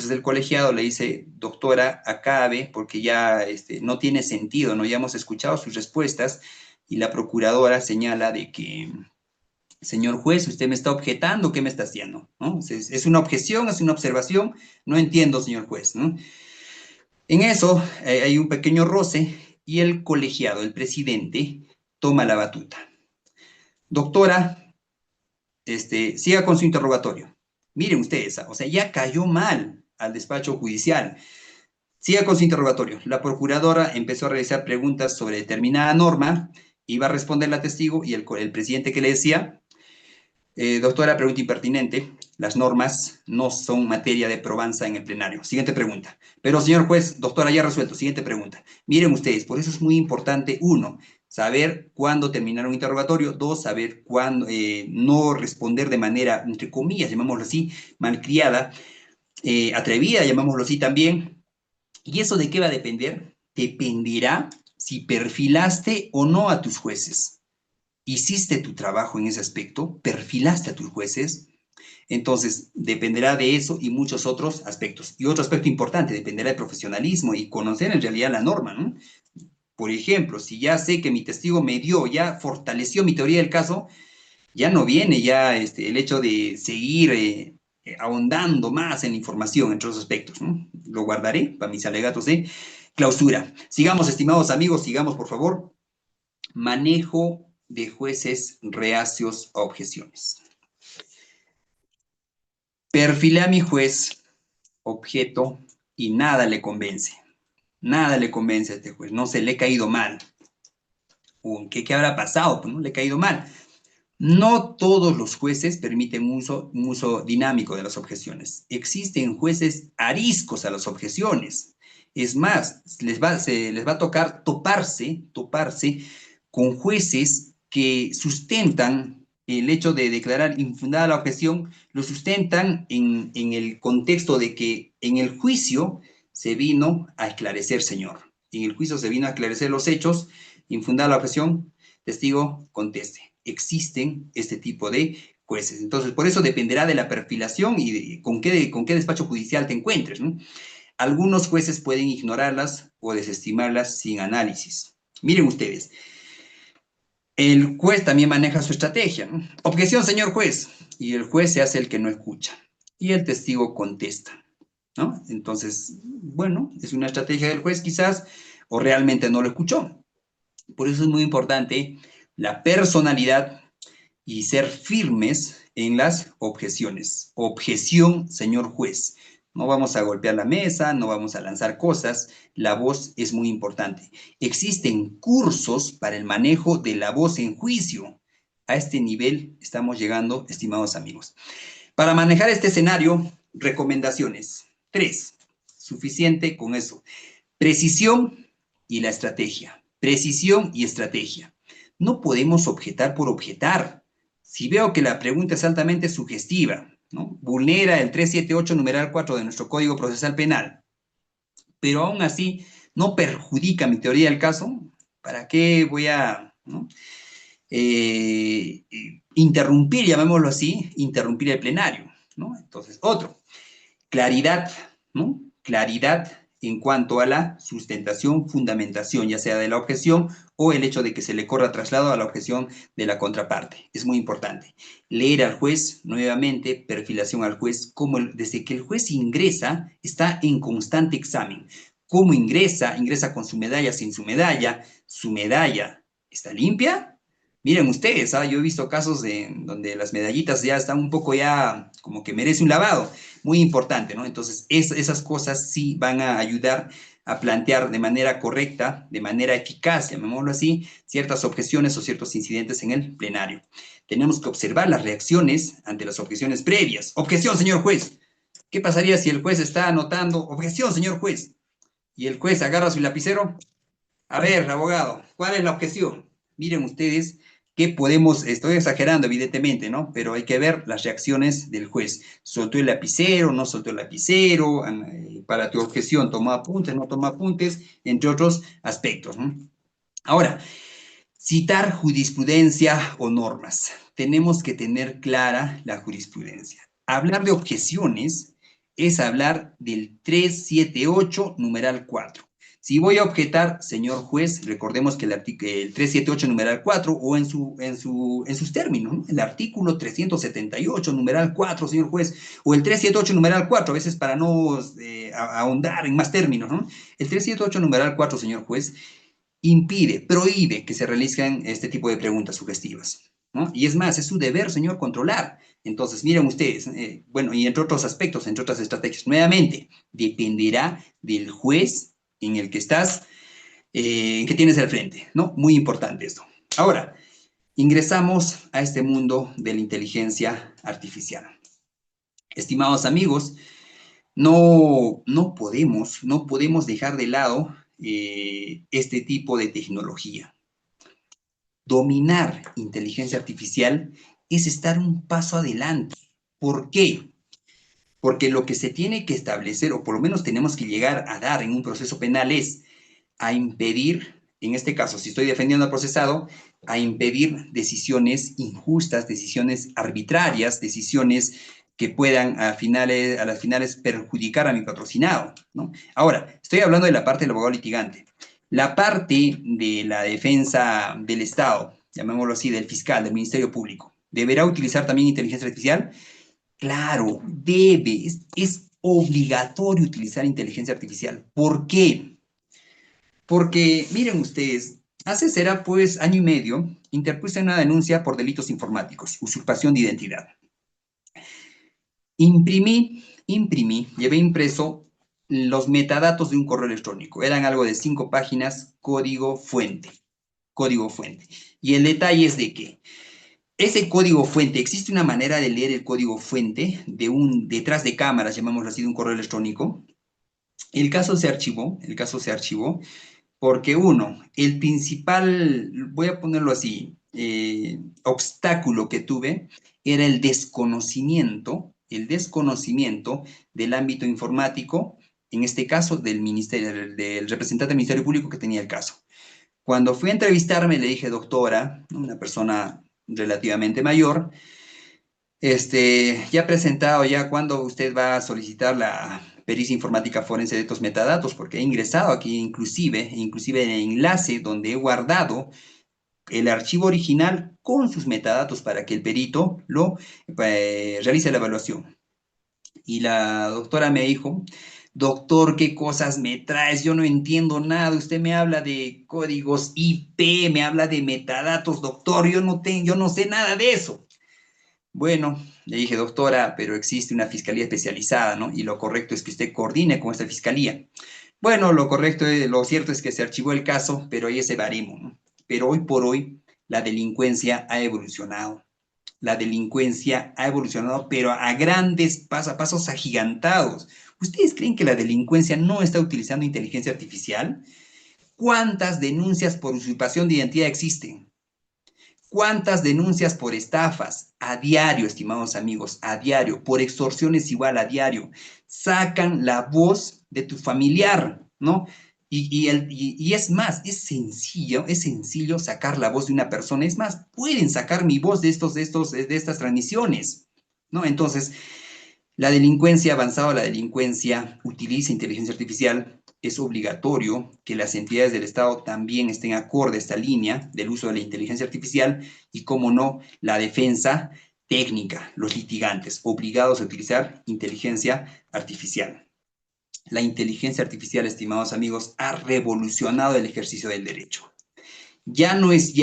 del colegiado le dice, doctora, acabe, porque ya no tiene sentido, ¿no? Ya hemos escuchado sus respuestas, y la procuradora señala de que, señor juez, usted me está objetando, ¿qué me está haciendo? ¿No? ¿Es una objeción, es una observación? No entiendo, señor juez, ¿no? En eso hay un pequeño roce y el colegiado, el presidente, toma la batuta. Doctora, siga con su interrogatorio. Miren ustedes, o sea, ya cayó mal al despacho judicial. Siga con su interrogatorio. La procuradora empezó a realizar preguntas sobre determinada norma, iba a responder la testigo y el presidente que le decía, doctora, pregunta impertinente. Las normas no son materia de probanza en el plenario. Siguiente pregunta. Pero, señor juez, doctora, ya resuelto. Siguiente pregunta. Miren ustedes, por eso es muy importante, uno, saber cuándo terminar un interrogatorio. Dos, saber cuándo no responder de manera, entre comillas, llamémoslo así, malcriada, atrevida, llamémoslo así también. ¿Y eso de qué va a depender? Dependerá si perfilaste o no a tus jueces. ¿Hiciste tu trabajo en ese aspecto? ¿Perfilaste a tus jueces? Entonces, dependerá de eso y muchos otros aspectos. Y otro aspecto importante, dependerá del profesionalismo y conocer en realidad la norma, ¿no? Por ejemplo, si ya sé que mi testigo me dio, ya fortaleció mi teoría del caso, ya no viene ya el hecho de seguir ahondando más en la información, entre otros aspectos, ¿no? Lo guardaré para mis alegatos de clausura. Sigamos, estimados amigos, sigamos, por favor. Manejo de jueces reacios a objeciones. Perfilé a mi juez objeto y nada le convence. Nada le convence a este juez. No se le ha caído mal. ¿Qué habrá pasado? Pues no le ha caído mal. No todos los jueces permiten un uso dinámico de las objeciones. Existen jueces ariscos a las objeciones. Es más, se les va a tocar toparse con jueces que sustentan el hecho de declarar infundada la objeción, lo sustentan en el contexto de que en el juicio se vino a esclarecer, señor. En el juicio se vino a esclarecer los hechos, infundada la objeción, testigo, conteste. Existen este tipo de jueces. Entonces, por eso dependerá de la perfilación y con qué despacho judicial te encuentres, ¿no? Algunos jueces pueden ignorarlas o desestimarlas sin análisis. Miren ustedes, El juez también maneja su estrategia, ¿no? Objeción, señor juez. Y el juez se hace el que no escucha. Y el testigo contesta, ¿no? Entonces, bueno, es una estrategia del juez quizás, o realmente no lo escuchó. Por eso es muy importante la personalidad y ser firmes en las objeciones. Objeción, señor juez. No vamos a golpear la mesa, no vamos a lanzar cosas. La voz es muy importante. Existen cursos para el manejo de la voz en juicio. A este nivel estamos llegando, estimados amigos. Para manejar este escenario, recomendaciones. 3. Suficiente con eso. Precisión y la estrategia. Precisión y estrategia. No podemos objetar por objetar. Si veo que la pregunta es altamente sugestiva, ¿no? Vulnera el 378 numeral 4 de nuestro Código Procesal Penal, pero aún así no perjudica mi teoría del caso, ¿para qué voy a, ¿no? Interrumpir, llamémoslo así, interrumpir el plenario, ¿no? Entonces, otro, claridad, ¿no? Claridad en cuanto a la sustentación, fundamentación, ya sea de la objeción o el hecho de que se le corra traslado a la objeción de la contraparte. Es muy importante. Leer al juez, nuevamente, perfilación al juez, como desde que el juez ingresa, está en constante examen. ¿Cómo ingresa? Ingresa con su medalla, sin su medalla está limpia. Miren ustedes, yo he visto casos donde las medallitas ya están un poco ya como que merece un lavado. Muy importante, ¿no? Entonces, esas cosas sí van a ayudar a plantear de manera correcta, de manera eficaz, llamémoslo así, ciertas objeciones o ciertos incidentes en el plenario. Tenemos que observar las reacciones ante las objeciones previas. Objeción, señor juez. ¿Qué pasaría si el juez está anotando? Objeción, señor juez. Y el juez agarra su lapicero. A ver, abogado, ¿cuál es la objeción? Miren ustedes que podemos, estoy exagerando evidentemente, ¿no? Pero hay que ver las reacciones del juez. ¿Soltó el lapicero, no soltó el lapicero? Para tu objeción, ¿tomó apuntes, no tomó apuntes? Entre otros aspectos, ¿no? Ahora, citar jurisprudencia o normas. Tenemos que tener clara la jurisprudencia. Hablar de objeciones es hablar del 378 numeral 4. Si voy a objetar, señor juez, recordemos que el 378 numeral 4 o en sus términos, ¿no? El artículo 378 numeral 4, señor juez, o el 378 numeral 4, a veces para no ahondar en más términos, ¿no? El 378 numeral 4, señor juez, impide, prohíbe que se realicen este tipo de preguntas sugestivas, ¿no? Y es más, es su deber, señor, controlar. Entonces, miren ustedes, bueno, y entre otros aspectos, entre otras estrategias, nuevamente, dependerá del juez en el que estás, que tienes al frente, ¿no? Muy importante esto. Ahora, ingresamos a este mundo de la inteligencia artificial. Estimados amigos, no podemos dejar de lado este tipo de tecnología. Dominar inteligencia artificial es estar un paso adelante. ¿Por qué? Porque lo que se tiene que establecer, o por lo menos tenemos que llegar a dar en un proceso penal, es a impedir, en este caso, si estoy defendiendo al procesado, a impedir decisiones injustas, decisiones arbitrarias, decisiones que puedan a las finales perjudicar a mi patrocinado, ¿no? Ahora, estoy hablando de la parte del abogado litigante. La parte de la defensa del Estado, llamémoslo así, del fiscal, del Ministerio Público, ¿deberá utilizar también inteligencia artificial? Claro, debe, es obligatorio utilizar inteligencia artificial. ¿Por qué? Porque, miren ustedes, hace será pues año y medio, interpuse una denuncia por delitos informáticos, usurpación de identidad. Llevé impreso los metadatos de un correo electrónico. Eran algo de 5 páginas, código fuente. Código fuente. Y el detalle es de que ese código fuente, existe una manera de leer el código fuente detrás de cámaras, llamémoslo así, de un correo electrónico. El caso se archivó porque el principal, voy a ponerlo así, obstáculo que tuve era el desconocimiento del ámbito informático, en este caso del representante del Ministerio Público que tenía el caso. Cuando fui a entrevistarme le dije, doctora, una persona relativamente mayor, ya presentado, ya cuando usted va a solicitar la pericia informática forense de estos metadatos, porque he ingresado aquí inclusive el enlace donde he guardado el archivo original con sus metadatos para que el perito lo realice la evaluación. Y la doctora me dijo, doctor, ¿qué cosas me traes? Yo no entiendo nada. Usted me habla de códigos IP, me habla de metadatos, doctor, yo no sé nada de eso. Bueno, le dije, doctora, pero existe una fiscalía especializada, ¿no? Y lo correcto es que usted coordine con esta fiscalía. Bueno, lo cierto es que se archivó el caso, pero ahí ese baremo, ¿no? Pero hoy por hoy la delincuencia ha evolucionado. La delincuencia ha evolucionado, pero a grandes pasos agigantados. ¿Ustedes creen que la delincuencia no está utilizando inteligencia artificial? ¿Cuántas denuncias por usurpación de identidad existen? ¿Cuántas denuncias por estafas? A diario, estimados amigos, a diario. Por extorsiones igual a diario. Sacan la voz de tu familiar, ¿no? Y es más, es sencillo sacar la voz de una persona. Es más, pueden sacar mi voz de estas transmisiones, ¿no? Entonces, la delincuencia ha avanzado, la delincuencia utiliza inteligencia artificial. Es obligatorio que las entidades del Estado también estén acorde a esta línea del uso de la inteligencia artificial y, como no, la defensa técnica, los litigantes, obligados a utilizar inteligencia artificial. La inteligencia artificial, estimados amigos, ha revolucionado el ejercicio del derecho. Ya no es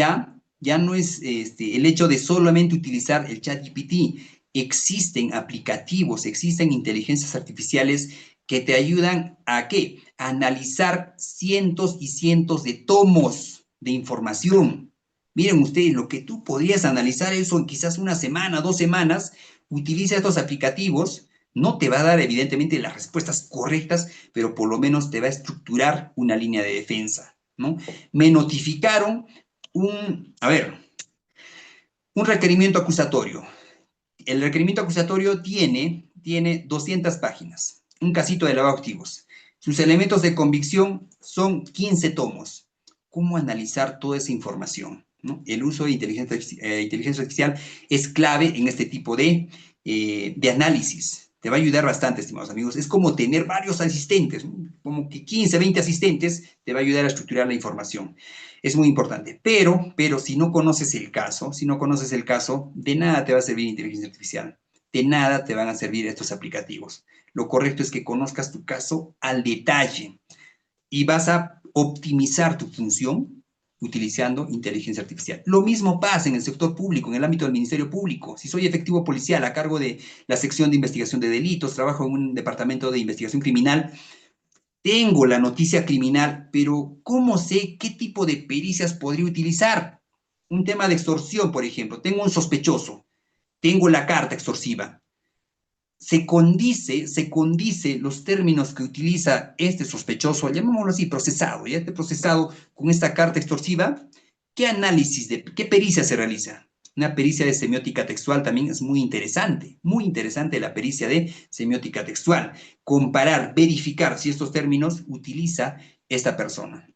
el hecho de solamente utilizar el ChatGPT. Existen aplicativos, existen inteligencias artificiales que te ayudan ¿a qué? A analizar cientos y cientos de tomos de información. Miren ustedes, lo que tú podrías analizar eso en quizás una semana, 2 semanas, utiliza estos aplicativos. No te va a dar evidentemente las respuestas correctas, pero por lo menos te va a estructurar una línea de defensa, ¿no? Me notificaron un requerimiento acusatorio. El requerimiento acusatorio tiene 200 páginas, un casito de lavado de activos. Sus elementos de convicción son 15 tomos. ¿Cómo analizar toda esa información, ¿no? El uso de inteligencia artificial es clave en este tipo de análisis. Te va a ayudar bastante, estimados amigos. Es como tener varios asistentes, ¿no? Como que 15, 20 asistentes, te va a ayudar a estructurar la información. Es muy importante, pero si no conoces el caso, de nada te va a servir inteligencia artificial, de nada te van a servir estos aplicativos. Lo correcto es que conozcas tu caso al detalle y vas a optimizar tu función utilizando inteligencia artificial. Lo mismo pasa en el sector público, en el ámbito del Ministerio Público. Si soy efectivo policial a cargo de la sección de investigación de delitos, trabajo en un departamento de investigación criminal, tengo la noticia criminal, pero ¿cómo sé qué tipo de pericias podría utilizar? Un tema de extorsión, por ejemplo. Tengo un sospechoso, tengo la carta extorsiva. Se condice los términos que utiliza este sospechoso, llamémoslo así, procesado, ya este procesado con esta carta extorsiva. ¿Qué análisis, qué pericia se realiza? Una pericia de semiótica textual también es muy interesante la pericia de semiótica textual. Comparar, verificar si estos términos utiliza esta persona.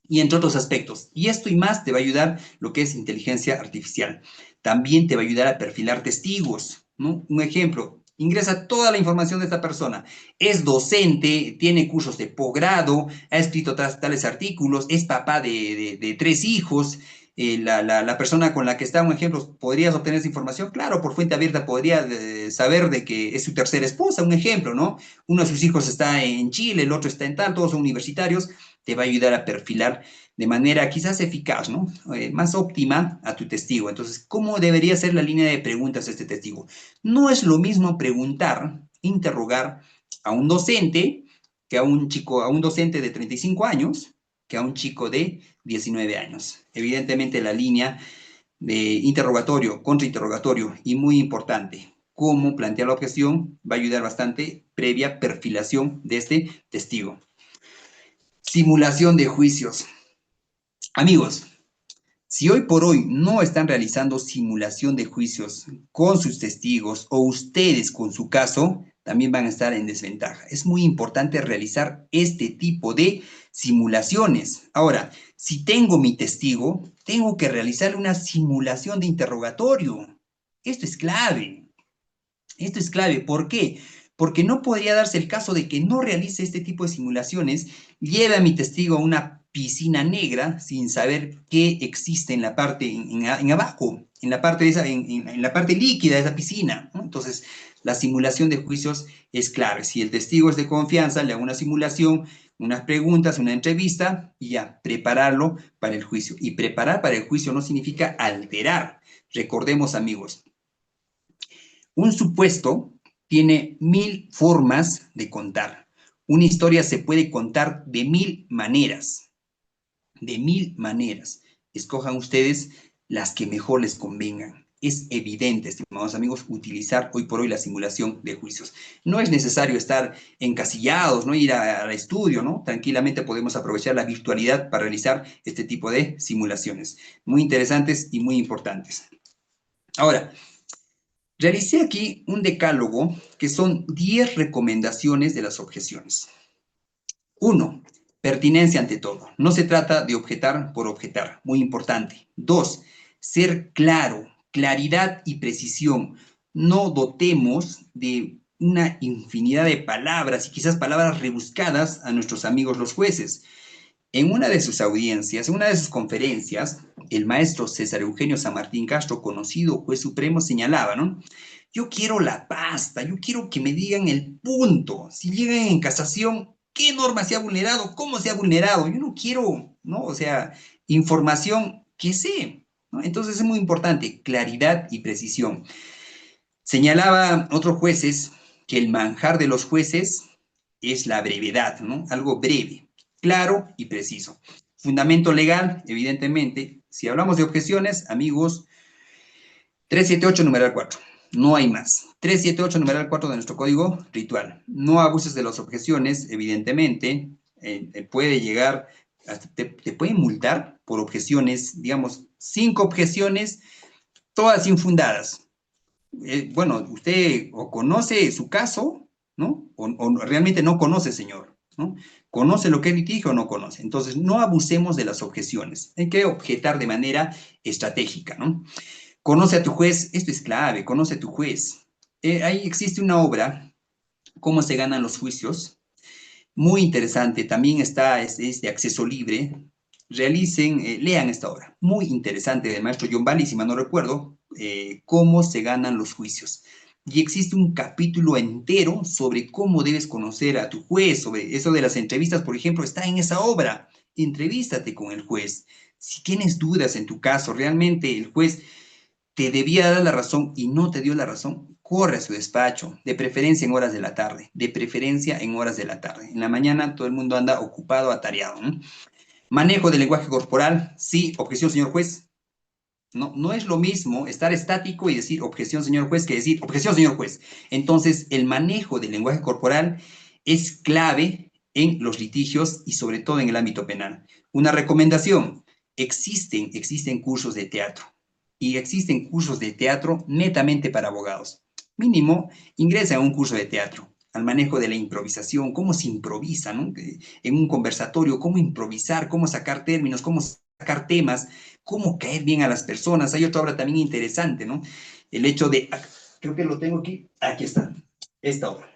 Y entre otros aspectos. Y esto y más te va a ayudar lo que es inteligencia artificial. También te va a ayudar a perfilar testigos, ¿no? Un ejemplo, ingresa toda la información de esta persona. Es docente, tiene cursos de posgrado, ha escrito tales artículos, es papá de 3 hijos. La persona con la que está, un ejemplo, ¿podrías obtener esa información? Claro, por fuente abierta podría saber de que es su tercera esposa, un ejemplo, ¿no? Uno de sus hijos está en Chile, el otro está en tal, todos son universitarios. Te va a ayudar a perfilar de manera quizás eficaz, ¿no? Más óptima a tu testigo. Entonces, ¿cómo debería ser la línea de preguntas a este testigo? No es lo mismo preguntar, interrogar a un docente que a un docente de 35 años, que a un chico de 19 años. Evidentemente, la línea de interrogatorio, contrainterrogatorio, y muy importante, cómo plantear la objeción va a ayudar bastante previa perfilación de este testigo. Simulación de juicios. Amigos, si hoy por hoy no están realizando simulación de juicios con sus testigos o ustedes con su caso, también van a estar en desventaja. Es muy importante realizar este tipo de simulaciones. Ahora, si tengo mi testigo, tengo que realizar una simulación de interrogatorio. Esto es clave. Esto es clave. ¿Por qué? Porque no podría darse el caso de que no realice este tipo de simulaciones, lleve a mi testigo a una piscina negra sin saber qué existe en la parte, en abajo, en la parte, de esa, en la parte líquida de esa piscina, ¿no? Entonces, la simulación de juicios es clara. Si el testigo es de confianza, le hago una simulación, unas preguntas, una entrevista y ya, prepararlo para el juicio. Y preparar para el juicio no significa alterar. Recordemos, amigos, un supuesto tiene 1000 formas de contar. Una historia se puede contar de 1000 maneras. De 1000 maneras. Escojan ustedes las que mejor les convengan. Es evidente, estimados amigos, utilizar hoy por hoy la simulación de juicios. No es necesario estar encasillados, no ir al estudio, ¿no? Tranquilamente podemos aprovechar la virtualidad para realizar este tipo de simulaciones. Muy interesantes y muy importantes. Ahora, realicé aquí un decálogo que son 10 recomendaciones de las objeciones. 1. Pertinencia ante todo. No se trata de objetar por objetar. Muy importante. 2. Ser claro, claridad y precisión. No dotemos de una infinidad de palabras y quizás palabras rebuscadas a nuestros amigos los jueces. En una de sus audiencias, en una de sus conferencias, el maestro César Eugenio San Martín Castro, conocido juez supremo, señalaba, ¿no? Yo quiero la pasta, yo quiero que me digan el punto. Si llegan en casación, ¿qué norma se ha vulnerado? ¿Cómo se ha vulnerado? Yo no quiero, ¿no? O sea, información que sé, ¿no? Entonces es muy importante, claridad y precisión. Señalaba otros jueces que el manjar de los jueces es la brevedad, ¿no? Algo breve, claro y preciso. Fundamento legal, evidentemente. Si hablamos de objeciones, amigos, 378 numeral 4. No hay más. 378 numeral 4 de nuestro código ritual. No abuses de las objeciones, evidentemente. Puede llegar, hasta te pueden multar por objeciones, digamos, 5 objeciones, todas infundadas. Bueno, usted o conoce su caso, ¿no? O realmente no conoce, señor, ¿no? ¿Conoce lo que es litigio o no conoce? Entonces, no abusemos de las objeciones. Hay que objetar de manera estratégica, ¿no? Conoce a tu juez, esto es clave, conoce a tu juez. Ahí existe una obra, Cómo se ganan los juicios, muy interesante, también está, es de acceso libre. Realicen, lean esta obra, muy interesante, del maestro John Bali, si mal no recuerdo, Cómo se ganan los juicios. Y existe un capítulo entero sobre cómo debes conocer a tu juez, sobre eso de las entrevistas, por ejemplo, está en esa obra. Entrevístate con el juez. Si tienes dudas en tu caso, realmente el juez te debía dar la razón y no te dio la razón, corre a su despacho, de preferencia en horas de la tarde, de preferencia en horas de la tarde. En la mañana todo el mundo anda ocupado, atareado, ¿no? Manejo del lenguaje corporal, sí, objeción, señor juez. No, no es lo mismo estar estático y decir objeción, señor juez, que decir objeción, señor juez. Entonces, el manejo del lenguaje corporal es clave en los litigios y sobre todo en el ámbito penal. Una recomendación, existen cursos de teatro y existen cursos de teatro netamente para abogados. Mínimo, ingresa a un curso de teatro, al manejo de la improvisación, cómo se improvisa, ¿no? En un conversatorio, cómo improvisar, cómo sacar términos, cómo sacar temas, cómo caer bien a las personas. Hay otra obra también interesante, ¿no? El hecho de, creo que lo tengo aquí está, esta obra.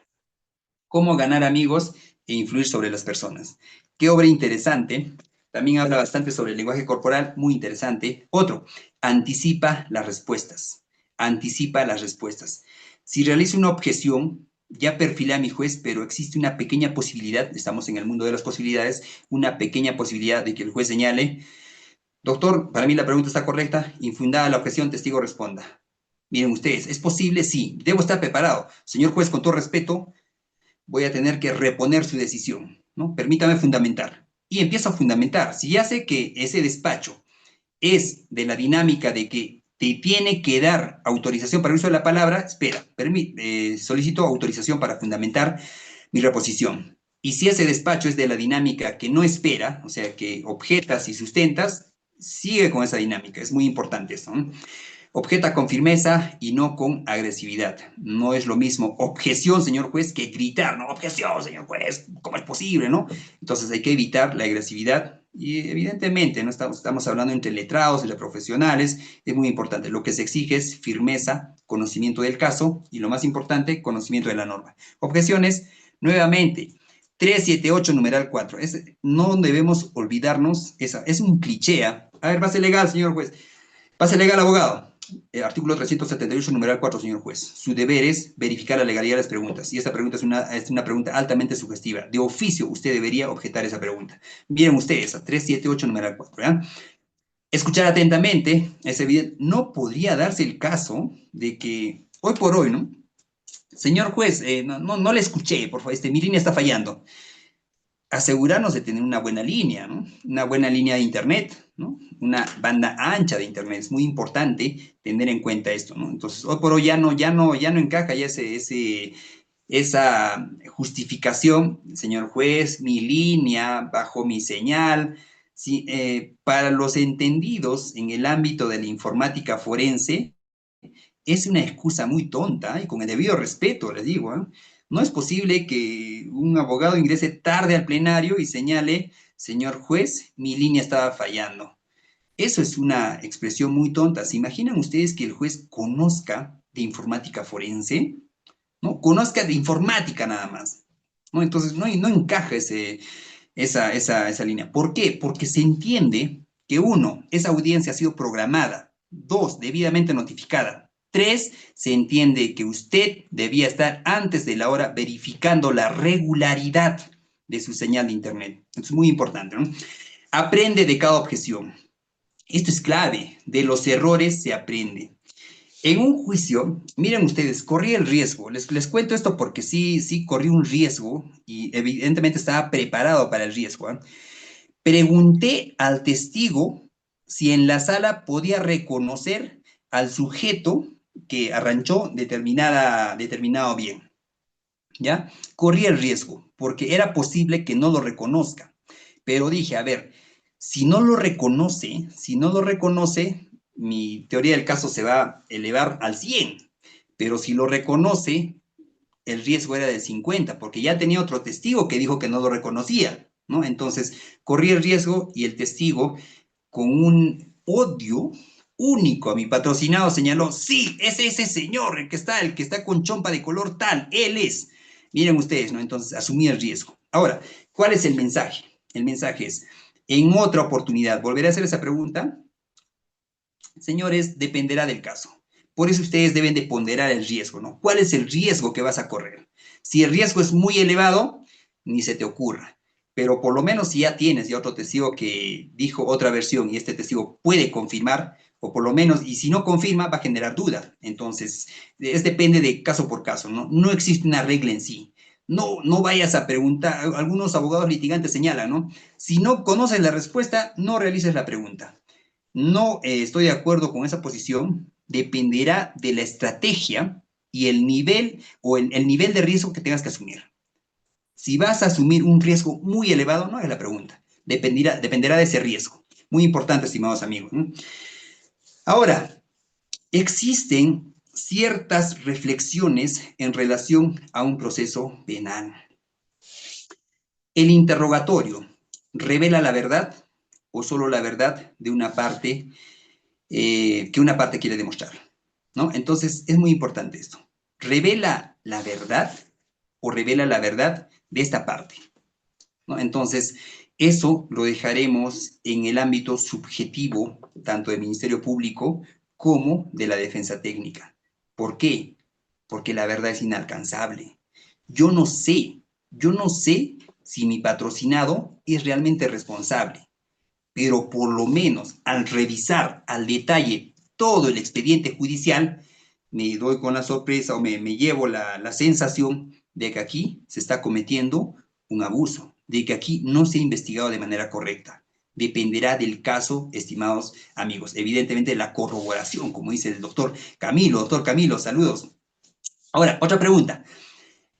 Cómo ganar amigos e influir sobre las personas. Qué obra interesante. También habla bastante sobre el lenguaje corporal, muy interesante. Otro, anticipa las respuestas. Anticipa las respuestas. Si realizo una objeción, ya perfilé a mi juez, pero existe una pequeña posibilidad, estamos en el mundo de las posibilidades, una pequeña posibilidad de que el juez señale: doctor, para mí la pregunta está correcta, infundada la objeción, testigo responda. Miren ustedes, ¿es posible? Sí. ¿Debo estar preparado? Señor juez, con todo respeto, voy a tener que reponer su decisión, ¿no? Permítame fundamentar. Y empiezo a fundamentar. Si ya sé que ese despacho es de la dinámica de que te tiene que dar autorización para el uso de la palabra, espera, solicito autorización para fundamentar mi reposición. Y si ese despacho es de la dinámica que no espera, o sea, que objetas y sustentas, sigue con esa dinámica. Es muy importante esto, ¿no? Objeta con firmeza y no con agresividad. No es lo mismo objeción, señor juez, que gritar, ¿no? Objeción, señor juez, ¿cómo es posible, no? Entonces hay que evitar la agresividad y evidentemente no estamos hablando entre letrados, entre profesionales, es muy importante. Lo que se exige es firmeza, conocimiento del caso y lo más importante, conocimiento de la norma. Objeciones, nuevamente, 378, numeral 4. No debemos olvidarnos, es un cliché. A ver, base legal, señor juez. Base legal, abogado. Artículo 378, numeral 4, señor juez. Su deber es verificar la legalidad de las preguntas. Y esta pregunta es una pregunta altamente sugestiva. De oficio, usted debería objetar esa pregunta. Miren ustedes, a 378, numeral 4. ¿Ya? Escuchar atentamente, es evidente, no podría darse el caso de que hoy por hoy, ¿no? Señor juez, no le escuché, por favor, mi línea está fallando. Asegurarnos de tener una buena línea, ¿no? Una buena línea de internet, ¿no? Una banda ancha de internet. Es muy importante tener en cuenta esto, ¿no? Entonces, hoy por hoy ya no encaja ya esa justificación, señor juez, mi línea, bajo mi señal. Sí, para los entendidos en el ámbito de la informática forense, es una excusa muy tonta, y con el debido respeto les digo, ¿eh? No es posible que un abogado ingrese tarde al plenario y señale, señor juez, mi línea estaba fallando. Eso es una expresión muy tonta. ¿Se imaginan ustedes que el juez conozca de informática forense? ¿No? Conozca de informática nada más, ¿no? Entonces no encaja esa línea. ¿Por qué? Porque se entiende que uno, esa audiencia ha sido programada; dos, debidamente notificada; tres, se entiende que usted debía estar antes de la hora verificando la regularidad de su señal de internet. Esto es muy importante, ¿no? Aprende de cada objeción. Esto es clave. De los errores se aprende. En un juicio, miren ustedes, corrí el riesgo. Les cuento esto porque sí corrí un riesgo y evidentemente estaba preparado para el riesgo, ¿eh? Pregunté al testigo si en la sala podía reconocer al sujeto que arranchó determinado bien, ¿ya? Corrí el riesgo porque era posible que no lo reconozca. Pero dije, a ver, si no lo reconoce, mi teoría del caso se va a elevar al 100, pero si lo reconoce, el riesgo era del 50, porque ya tenía otro testigo que dijo que no lo reconocía, ¿no? Entonces, corrí el riesgo y el testigo, con un odio único a mi patrocinado, señaló, sí, es ese señor, el que está con chompa de color tal, él es. Miren ustedes, ¿no? Entonces, asumí el riesgo. Ahora, ¿cuál es el mensaje? El mensaje es, en otra oportunidad, ¿volveré a hacer esa pregunta? Señores, dependerá del caso. Por eso ustedes deben de ponderar el riesgo, ¿no? ¿Cuál es el riesgo que vas a correr? Si el riesgo es muy elevado, ni se te ocurra. Pero por lo menos si ya tienes ya otro testigo que dijo otra versión y este testigo puede confirmar, o por lo menos, y si no confirma, va a generar duda. Entonces, depende de caso por caso, ¿no? No existe una regla en sí. No vayas a preguntar, algunos abogados litigantes señalan, ¿no? Si no conoces la respuesta, no realices la pregunta. No estoy de acuerdo con esa posición. Dependerá de la estrategia y el nivel o el nivel de riesgo que tengas que asumir. Si vas a asumir un riesgo muy elevado, no hagas la pregunta. Dependerá de ese riesgo. Muy importante, estimados amigos, ¿no? Ahora, existen ciertas reflexiones en relación a un proceso penal. ¿El interrogatorio revela la verdad o solo la verdad de una parte que una parte quiere demostrar, ¿no? Entonces, es muy importante esto. ¿Revela la verdad o revela la verdad de esta parte? ¿No? Entonces, eso lo dejaremos en el ámbito subjetivo, tanto del Ministerio Público como de la defensa técnica. ¿Por qué? Porque la verdad es inalcanzable. Yo no sé si mi patrocinado es realmente responsable, pero por lo menos al revisar al detalle todo el expediente judicial, me doy con la sorpresa o me llevo la sensación de que aquí se está cometiendo un abuso, de que aquí no se ha investigado de manera correcta. Dependerá del caso, estimados amigos. Evidentemente, la corroboración, como dice el doctor Camilo. Doctor Camilo, saludos. Ahora, otra pregunta.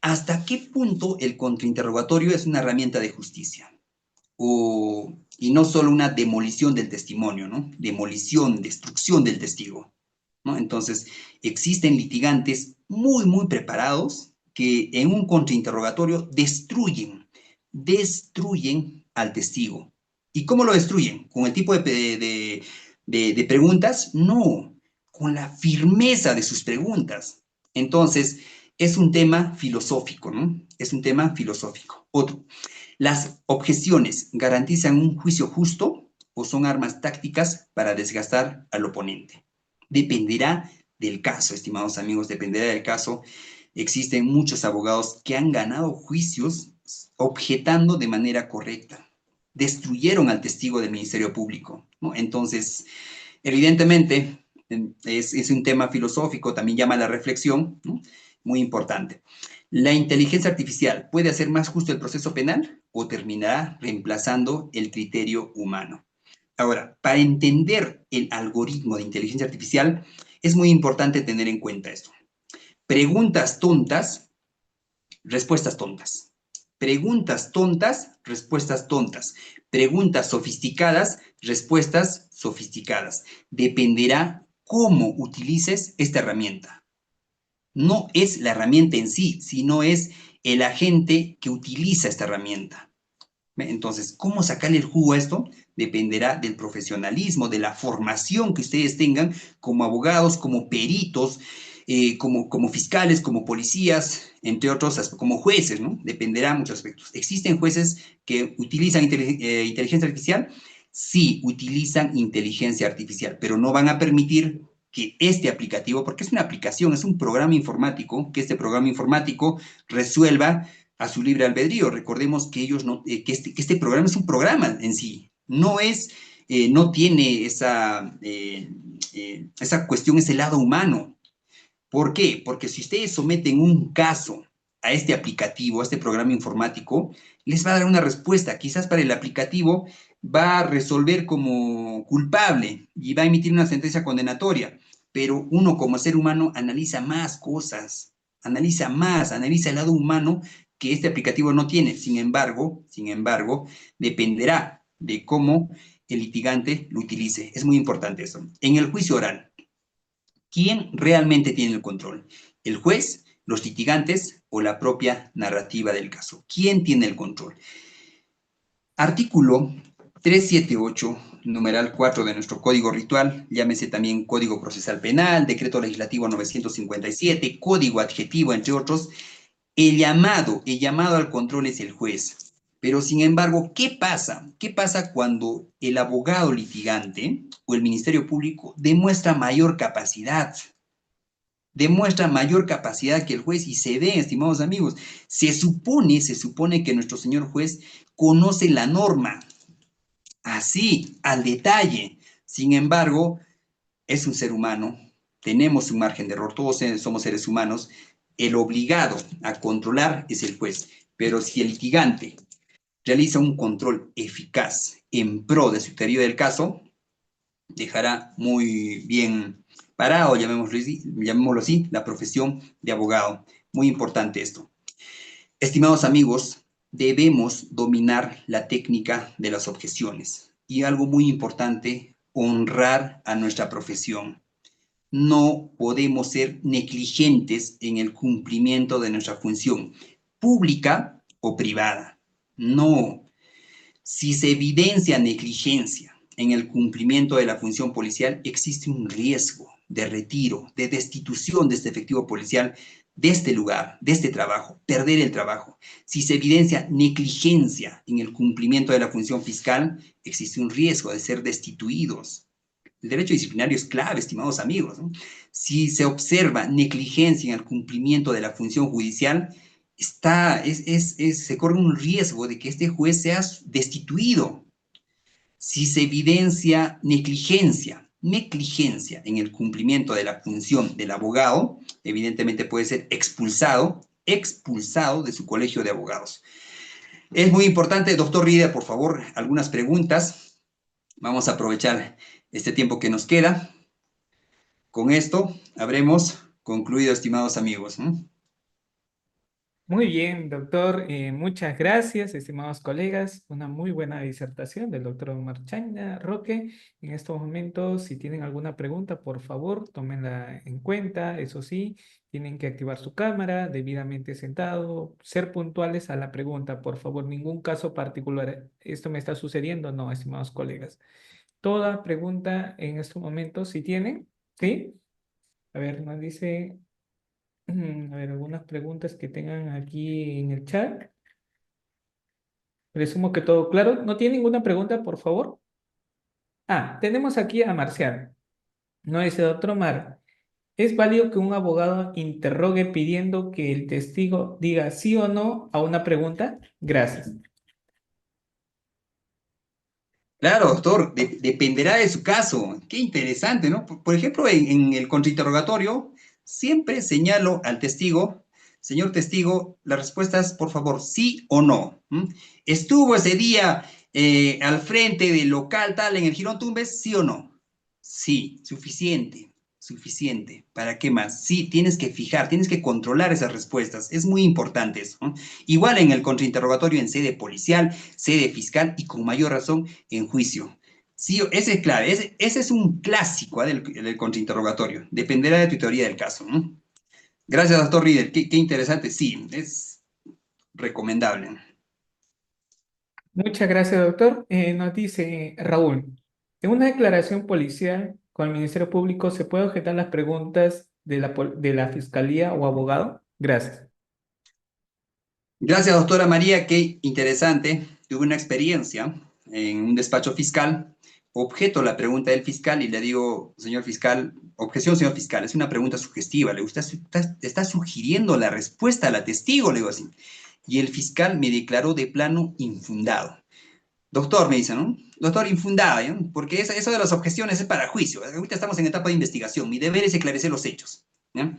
¿Hasta qué punto el contrainterrogatorio es una herramienta de justicia? Y no solo una demolición del testimonio, ¿no? Demolición, destrucción del testigo, ¿no? Entonces, existen litigantes muy preparados que en un contrainterrogatorio destruyen al testigo. ¿Y cómo lo destruyen? ¿Con el tipo de preguntas? No, con la firmeza de sus preguntas. Entonces, es un tema filosófico, ¿no? Es un tema filosófico. Otro, ¿las objeciones garantizan un juicio justo o son armas tácticas para desgastar al oponente? Dependerá del caso, estimados amigos, dependerá del caso. Existen muchos abogados que han ganado juicios objetando de manera correcta. Destruyeron al testigo del Ministerio Público, ¿no? Entonces, evidentemente, es un tema filosófico, también llama a la reflexión, ¿no? Muy importante. ¿La inteligencia artificial puede hacer más justo el proceso penal o terminará reemplazando el criterio humano? Ahora, para entender el algoritmo de inteligencia artificial, es muy importante tener en cuenta esto. Preguntas tontas, respuestas tontas. Preguntas tontas, respuestas tontas. Preguntas sofisticadas, respuestas sofisticadas. Dependerá cómo utilices esta herramienta. No es la herramienta en sí, sino es el agente que utiliza esta herramienta. Entonces, ¿cómo sacarle el jugo a esto? Dependerá del profesionalismo, de la formación que ustedes tengan como abogados, como peritos, como fiscales, como policías, entre otros, como jueces, ¿no? Dependerá de muchos aspectos. ¿Existen jueces que utilizan inteligencia artificial? Sí, utilizan inteligencia artificial, pero no van a permitir que este aplicativo, porque es una aplicación, es un programa informático, que este programa informático resuelva a su libre albedrío. Recordemos que ellos no, que este programa es un programa en sí, no tiene esa cuestión, ese lado humano. ¿Por qué? Porque si ustedes someten un caso a este aplicativo, a este programa informático, les va a dar una respuesta. Quizás para el aplicativo va a resolver como culpable y va a emitir una sentencia condenatoria, pero uno como ser humano analiza más cosas, analiza más, analiza el lado humano que este aplicativo no tiene. Sin embargo, dependerá de cómo el litigante lo utilice. Es muy importante eso. En el juicio oral, ¿quién realmente tiene el control? ¿El juez, los litigantes o la propia narrativa del caso? ¿Quién tiene el control? Artículo 378, numeral 4 de nuestro Código Ritual, llámese también Código Procesal Penal, Decreto Legislativo 957, Código Adjetivo, entre otros. El llamado al control es el juez. Pero sin embargo, ¿qué pasa? ¿Qué pasa cuando el abogado litigante o el Ministerio Público demuestra mayor capacidad? Demuestra mayor capacidad que el juez y se ve, estimados amigos, se supone que nuestro señor juez conoce la norma, así, al detalle. Sin embargo, es un ser humano, tenemos un margen de error, todos somos seres humanos, el obligado a controlar es el juez, pero si el litigante realiza un control eficaz en pro de su teoría del caso, dejará muy bien parado, llamémoslo así, la profesión de abogado. Muy importante esto. Estimados amigos, debemos dominar la técnica de las objeciones. Y algo muy importante, honrar a nuestra profesión. No podemos ser negligentes en el cumplimiento de nuestra función, pública o privada. No. Si se evidencia negligencia en el cumplimiento de la función policial, existe un riesgo de retiro, de destitución de este efectivo policial de este lugar, de este trabajo, perder el trabajo. Si se evidencia negligencia en el cumplimiento de la función fiscal, existe un riesgo de ser destituidos. El derecho disciplinario es clave, estimados amigos, ¿no? Si se observa negligencia en el cumplimiento de la función judicial, se corre un riesgo de que este juez sea destituido. Si se evidencia negligencia en el cumplimiento de la función del abogado, evidentemente puede ser expulsado de su colegio de abogados. Es muy importante, doctor Rieder, por favor, algunas preguntas. Vamos a aprovechar este tiempo que nos queda. Con esto habremos concluido, estimados amigos. Muy bien, doctor. Muchas gracias, estimados colegas. Una muy buena disertación del doctor Marchana Roque. En estos momentos, si tienen alguna pregunta, por favor, tómenla en cuenta. Eso sí, tienen que activar su cámara, debidamente sentado, ser puntuales a la pregunta, por favor. Ningún caso particular. ¿Esto me está sucediendo? No, estimados colegas. Toda pregunta en estos momentos, si tienen, ¿sí? A ver, nos dice A ver, algunas preguntas que tengan aquí en el chat. Presumo que todo claro. ¿No tiene ninguna pregunta, por favor? Ah, tenemos aquí a Marcial. No dice, doctor Omar, ¿es válido que un abogado interrogue pidiendo que el testigo diga sí o no a una pregunta? Gracias. Claro, doctor, dependerá de su caso. Qué interesante, ¿no? Por ejemplo, en el contrainterrogatorio, siempre señalo al testigo, señor testigo, las respuestas, por favor, sí o no. ¿M? ¿Estuvo ese día al frente del local tal en el Girón Tumbes? ¿Sí o no? Sí, suficiente, suficiente. ¿Para qué más? Sí, tienes que fijar, tienes que controlar esas respuestas. Es muy importante eso, ¿no? Igual en el contrainterrogatorio en sede policial, sede fiscal y con mayor razón en juicio. Sí, ese es clave, ese es un clásico del contrainterrogatorio. Dependerá de tu teoría del caso, ¿no? Gracias, doctor Rieder. Qué interesante. Sí, es recomendable. Muchas gracias, doctor. Nos dice Raúl, en una declaración policial con el Ministerio Público, ¿se puede objetar las preguntas de la fiscalía o abogado? Gracias. Gracias, doctora María. Qué interesante. Tuve una experiencia en un despacho fiscal. Objeto la pregunta del fiscal y le digo, señor fiscal, objeción, señor fiscal, es una pregunta sugestiva. Le gusta, está sugiriendo la respuesta a la testigo, le digo así. Y el fiscal me declaró de plano infundado. Doctor, me dice, ¿no? Doctor, infundado, ¿ya? Porque eso de las objeciones es para juicio. Ahorita estamos en etapa de investigación. Mi deber es esclarecer los hechos. ¿Ya?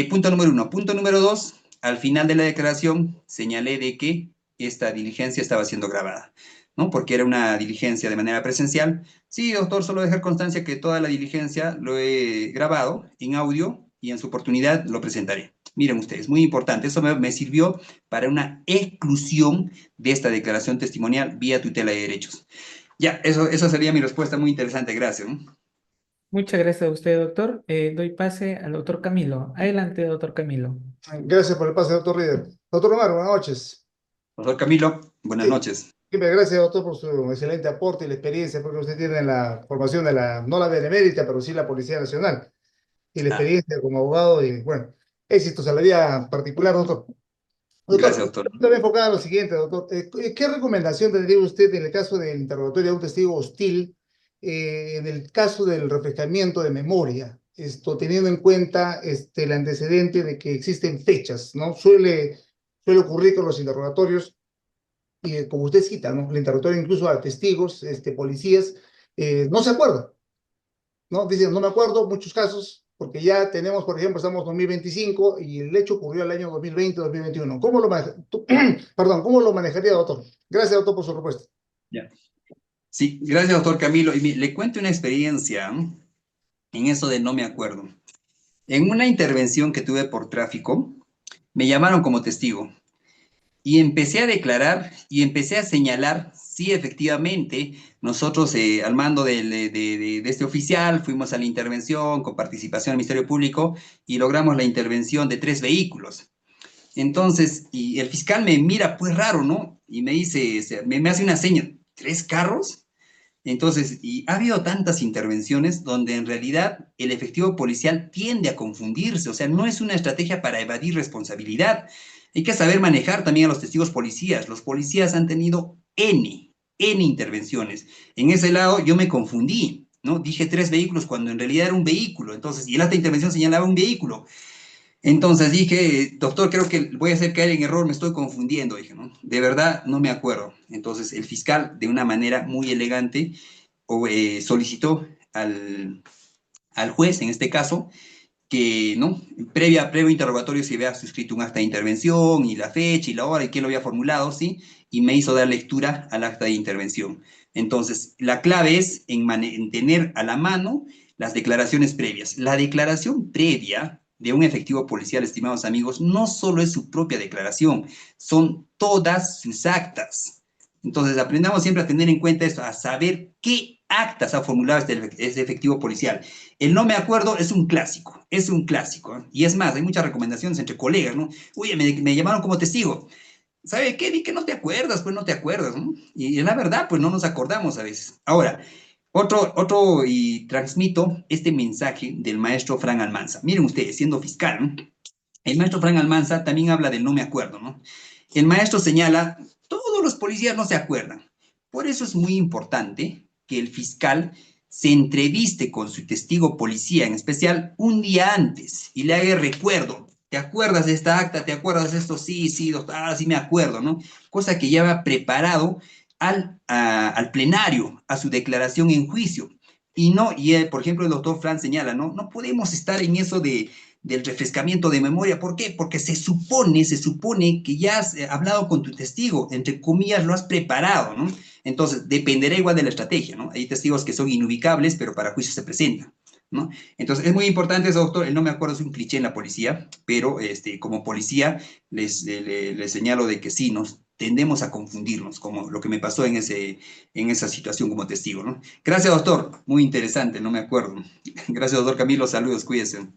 Punto número uno. Punto número dos, al final de la declaración señalé de que esta diligencia estaba siendo grabada, ¿no? Porque era una diligencia de manera presencial. Sí, doctor, solo dejar constancia que toda la diligencia lo he grabado en audio y en su oportunidad lo presentaré. Miren ustedes, muy importante, eso me sirvió para una exclusión de esta declaración testimonial vía tutela de derechos. Ya, eso sería mi respuesta, muy interesante, gracias, ¿no? Muchas gracias a usted, doctor. Doy pase al doctor Camilo. Adelante, doctor Camilo. Gracias por el pase, doctor Rieder. Doctor Omar, buenas noches. Doctor Camilo, buenas Sí, noches. siempre gracias, doctor, por su excelente aporte y la experiencia, porque usted tiene la formación de no la Benemérita, pero sí la Policía Nacional, y la Ah, experiencia como abogado, y bueno, éxitos a la vida particular, doctor. gracias, Doctor, doctor. me voy a enfocar en lo siguiente, doctor. ¿Qué recomendación tendría usted en el caso del interrogatorio de un testigo hostil, en el caso del refrescamiento de memoria? Esto, teniendo en cuenta el antecedente de que existen fechas, ¿no? Suele ocurrir con los interrogatorios, y como usted cita, ¿no? El interrogatorio incluso a testigos, policías, no se acuerdan, ¿no? Dicen, no me acuerdo, muchos casos, porque ya tenemos, por ejemplo, estamos en 2025 y el hecho ocurrió el año 2020-2021. Perdón, ¿cómo lo manejaría, doctor? Gracias, doctor, por su respuesta. Ya. Sí, gracias, doctor Camilo. Y le cuento una experiencia, ¿no? En eso de no me acuerdo. En una intervención que tuve por tráfico, me llamaron como testigo y empecé a declarar y empecé a señalar, sí, efectivamente, nosotros al mando de este oficial fuimos a la intervención con participación del Ministerio Público y logramos la intervención de 3 vehículos. Entonces, y el fiscal me mira pues raro, ¿no? Y me dice, o sea, me hace una seña, ¿3 carros? Entonces, y ha habido tantas intervenciones donde en realidad el efectivo policial tiende a confundirse, o sea, no es una estrategia para evadir responsabilidad. Hay que saber manejar también a los testigos policías. Los policías han tenido N intervenciones. En ese lado yo me confundí, ¿no? Dije 3 vehículos cuando en realidad era un vehículo. Entonces, y el acta de intervención señalaba un vehículo. Entonces dije, doctor, creo que voy a hacer caer en error, me estoy confundiendo, dije, ¿no? De verdad no me acuerdo. Entonces el fiscal, de una manera muy elegante, solicitó al juez, en este caso, que, ¿no? Previo interrogatorio se había suscrito un acta de intervención y la fecha y la hora y quién lo había formulado, ¿sí? Y me hizo dar lectura al acta de intervención. Entonces, la clave es en tener a la mano las declaraciones previas. La declaración previa de un efectivo policial, estimados amigos, no solo es su propia declaración, son todas sus actas. Entonces, aprendamos siempre a tener en cuenta esto, a saber qué actas ha formulado este efectivo policial. El no me acuerdo es un clásico, ¿eh? Y es más, hay muchas recomendaciones entre colegas, ¿no? Oye, me llamaron como testigo. ¿Sabe qué? Di que no te acuerdas, pues no te acuerdas, ¿no? Y la verdad, pues no nos acordamos a veces. Ahora, y transmito este mensaje del maestro Fran Almanza. Miren ustedes, siendo fiscal, ¿no? El maestro Fran Almanza también habla del no me acuerdo, ¿no? El maestro señala, todos los policías no se acuerdan. Por eso es muy importante que el fiscal se entreviste con su testigo policía, en especial un día antes, y le haga el recuerdo. ¿Te acuerdas de esta acta? ¿Te acuerdas de esto? Sí, sí, doctor, sí me acuerdo, ¿no? Cosa que ya va preparado al plenario, a su declaración en juicio. Y no, por ejemplo, el doctor Fran señala, ¿no? No podemos estar en eso del refrescamiento de memoria. ¿Por qué? Porque se supone que ya has hablado con tu testigo, entre comillas, lo has preparado, ¿no? Entonces, dependerá igual de la estrategia, ¿no? Hay testigos que son inubicables, pero para juicio se presentan, ¿no? Entonces, es muy importante eso, doctor. No me acuerdo, es un cliché en la policía, pero como policía les señalo de que sí, nos tendemos a confundirnos, como lo que me pasó en esa situación como testigo, ¿no? Gracias, doctor. Muy interesante, no me acuerdo. Gracias, doctor Camilo. Saludos, cuídese.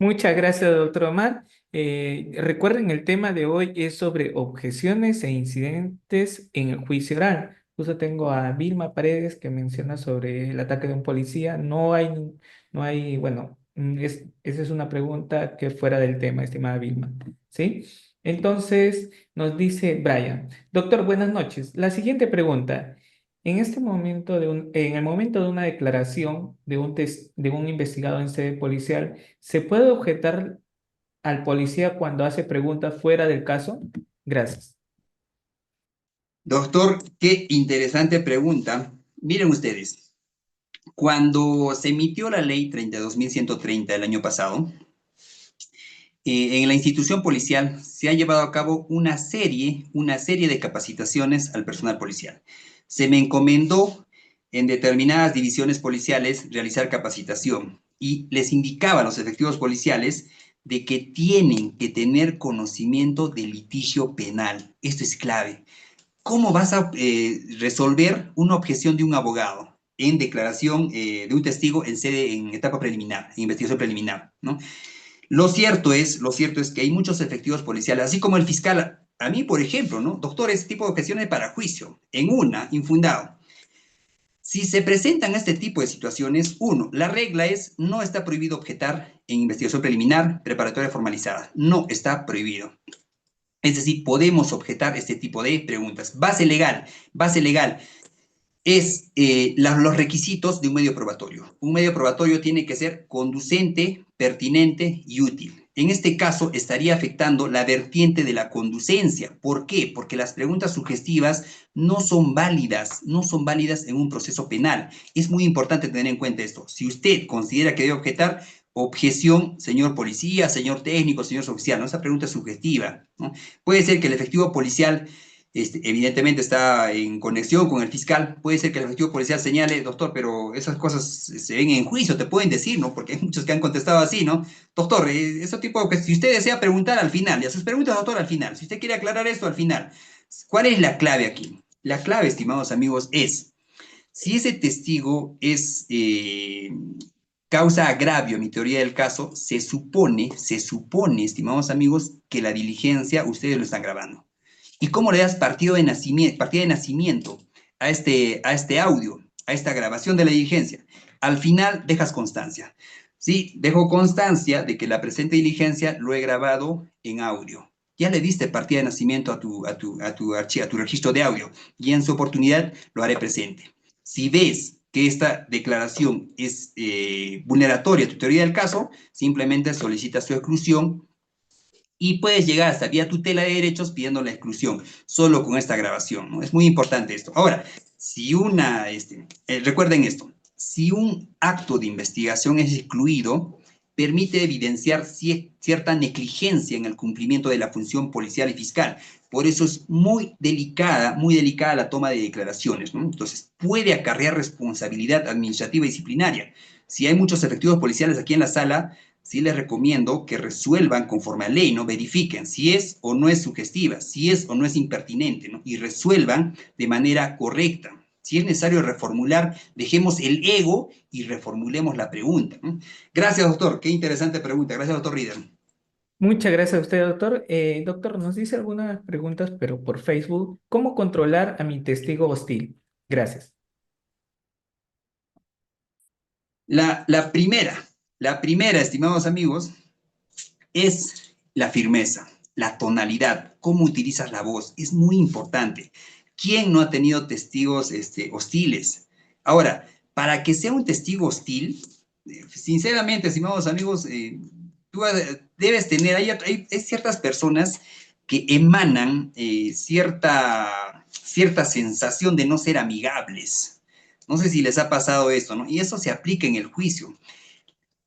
Muchas gracias, doctor Omar. Recuerden, el tema de hoy es sobre objeciones e incidentes en el juicio oral. Justo tengo a Vilma Paredes que menciona sobre el ataque de un policía. No hay, bueno, esa es una pregunta que fuera del tema, estimada Vilma. ¿Sí? Entonces, nos dice Brian, doctor, buenas noches. La siguiente pregunta. En el momento de una declaración de un investigado en sede policial, ¿se puede objetar al policía cuando hace preguntas fuera del caso? Gracias. Doctor, qué interesante pregunta. Miren ustedes, cuando se emitió la ley 32.130 el año pasado, en la institución policial se ha llevado a cabo una serie de capacitaciones al personal policial. Se me encomendó en determinadas divisiones policiales realizar capacitación y les indicaba a los efectivos policiales de que tienen que tener conocimiento del litigio penal. Esto es clave. ¿Cómo vas a resolver una objeción de un abogado en declaración de un testigo en etapa preliminar, en investigación preliminar, ¿no? Lo cierto es que hay muchos efectivos policiales, así como el fiscal, a mí, por ejemplo, ¿no? Doctor, ese tipo de objeciones para juicio, en una, infundado. Si se presentan este tipo de situaciones, uno, la regla es, no está prohibido objetar en investigación preliminar, preparatoria formalizada. No está prohibido. Es decir, podemos objetar este tipo de preguntas. Base legal es los requisitos de un medio probatorio. Un medio probatorio tiene que ser conducente, pertinente y útil. En este caso, estaría afectando la vertiente de la conducencia. ¿Por qué? Porque las preguntas sugestivas no son válidas en un proceso penal. Es muy importante tener en cuenta esto. Si usted considera que debe objetar, objeción, señor policía, señor técnico, señor oficial, ¿no? Esa pregunta es sugestiva, ¿no? Puede ser que el efectivo policial evidentemente está en conexión con el fiscal. Puede ser que el efectivo policial señale, doctor, pero esas cosas se ven en juicio, te pueden decir, ¿no? Porque hay muchos que han contestado así, ¿no? Doctor, ese tipo que si usted desea preguntar al final, y a sus preguntas, doctor, al final, si usted quiere aclarar esto al final, ¿cuál es la clave aquí? La clave, estimados amigos, es, si ese testigo causa agravio, mi teoría del caso, se supone, estimados amigos, que la diligencia ustedes lo están grabando. ¿Y cómo le das partida de nacimiento a este audio, a esta grabación de la diligencia? Al final dejas constancia. Sí, dejo constancia de que la presente diligencia lo he grabado en audio. Ya le diste partida de nacimiento a tu registro de audio y en su oportunidad lo haré presente. Si ves que esta declaración es vulneratoria a tu teoría del caso, simplemente solicitas su exclusión y puedes llegar hasta vía tutela de derechos pidiendo la exclusión, solo con esta grabación, ¿no? Es muy importante esto. Ahora, recuerden esto, si un acto de investigación es excluido, permite evidenciar cierta negligencia en el cumplimiento de la función policial y fiscal. Por eso es muy delicada la toma de declaraciones, ¿no? Entonces, puede acarrear responsabilidad administrativa y disciplinaria. Si hay muchos efectivos policiales aquí en la sala, sí les recomiendo que resuelvan conforme a ley, ¿no? Verifiquen si es o no es sugestiva, si es o no es impertinente, ¿no? Y resuelvan de manera correcta. Si es necesario reformular, dejemos el ego y reformulemos la pregunta, ¿no? Gracias, doctor. Qué interesante pregunta. Gracias, doctor Rieder. Muchas gracias a usted, doctor. Doctor, nos dice algunas preguntas, pero por Facebook. ¿Cómo controlar a mi testigo hostil? Gracias. La primera, estimados amigos, es la firmeza, la tonalidad, cómo utilizas la voz, es muy importante. ¿Quién no ha tenido testigos hostiles? Ahora, para que sea un testigo hostil, sinceramente, estimados amigos, tú debes tener, hay ciertas personas que emanan cierta sensación de no ser amigables. No sé si les ha pasado esto, ¿no? Y eso se aplica en el juicio.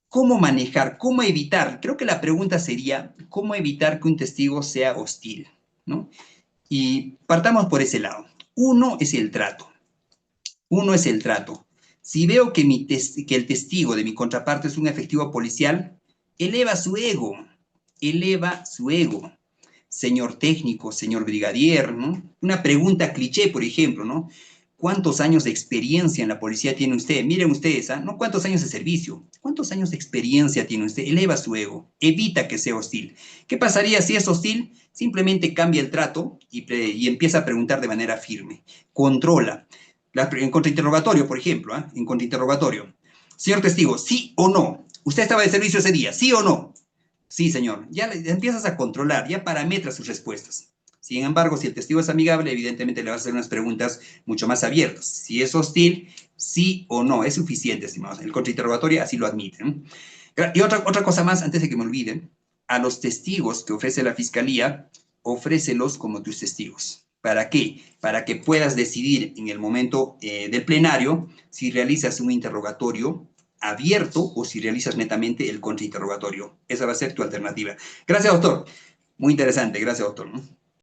¿Cómo manejar? ¿Cómo evitar? Creo que la pregunta sería, ¿cómo evitar que un testigo sea hostil? ¿No? Y partamos por ese lado. Uno es el trato. Uno es el trato. Si veo que el testigo de mi contraparte es un efectivo policial, eleva su ego. Eleva su ego. Señor técnico, señor brigadier, ¿no? Una pregunta cliché, por ejemplo, ¿no? ¿Cuántos años de experiencia en la policía tiene usted? Miren ustedes, ¿ah? No cuántos años de servicio, ¿cuántos años de experiencia tiene usted? Eleva su ego, evita que sea hostil. ¿Qué pasaría si es hostil? Simplemente cambia el trato y empieza a preguntar de manera firme. Controla. En contrainterrogatorio, por ejemplo, ¿ah? En contrainterrogatorio. Señor testigo, ¿sí o no? ¿Usted estaba de servicio ese día? ¿Sí o no? Sí, señor. Ya empiezas a controlar, ya parametras sus respuestas. Sin embargo, si el testigo es amigable, evidentemente le vas a hacer unas preguntas mucho más abiertas. Si es hostil, sí o no, es suficiente, estimados. El contrainterrogatorio así lo admite, ¿no? Y otra cosa más, antes de que me olviden, a los testigos que ofrece la fiscalía, ofrécelos como tus testigos. ¿Para qué? Para que puedas decidir en el momento del plenario si realizas un interrogatorio abierto o si realizas netamente el contrainterrogatorio. Esa va a ser tu alternativa. Gracias, doctor. Muy interesante. Gracias, doctor.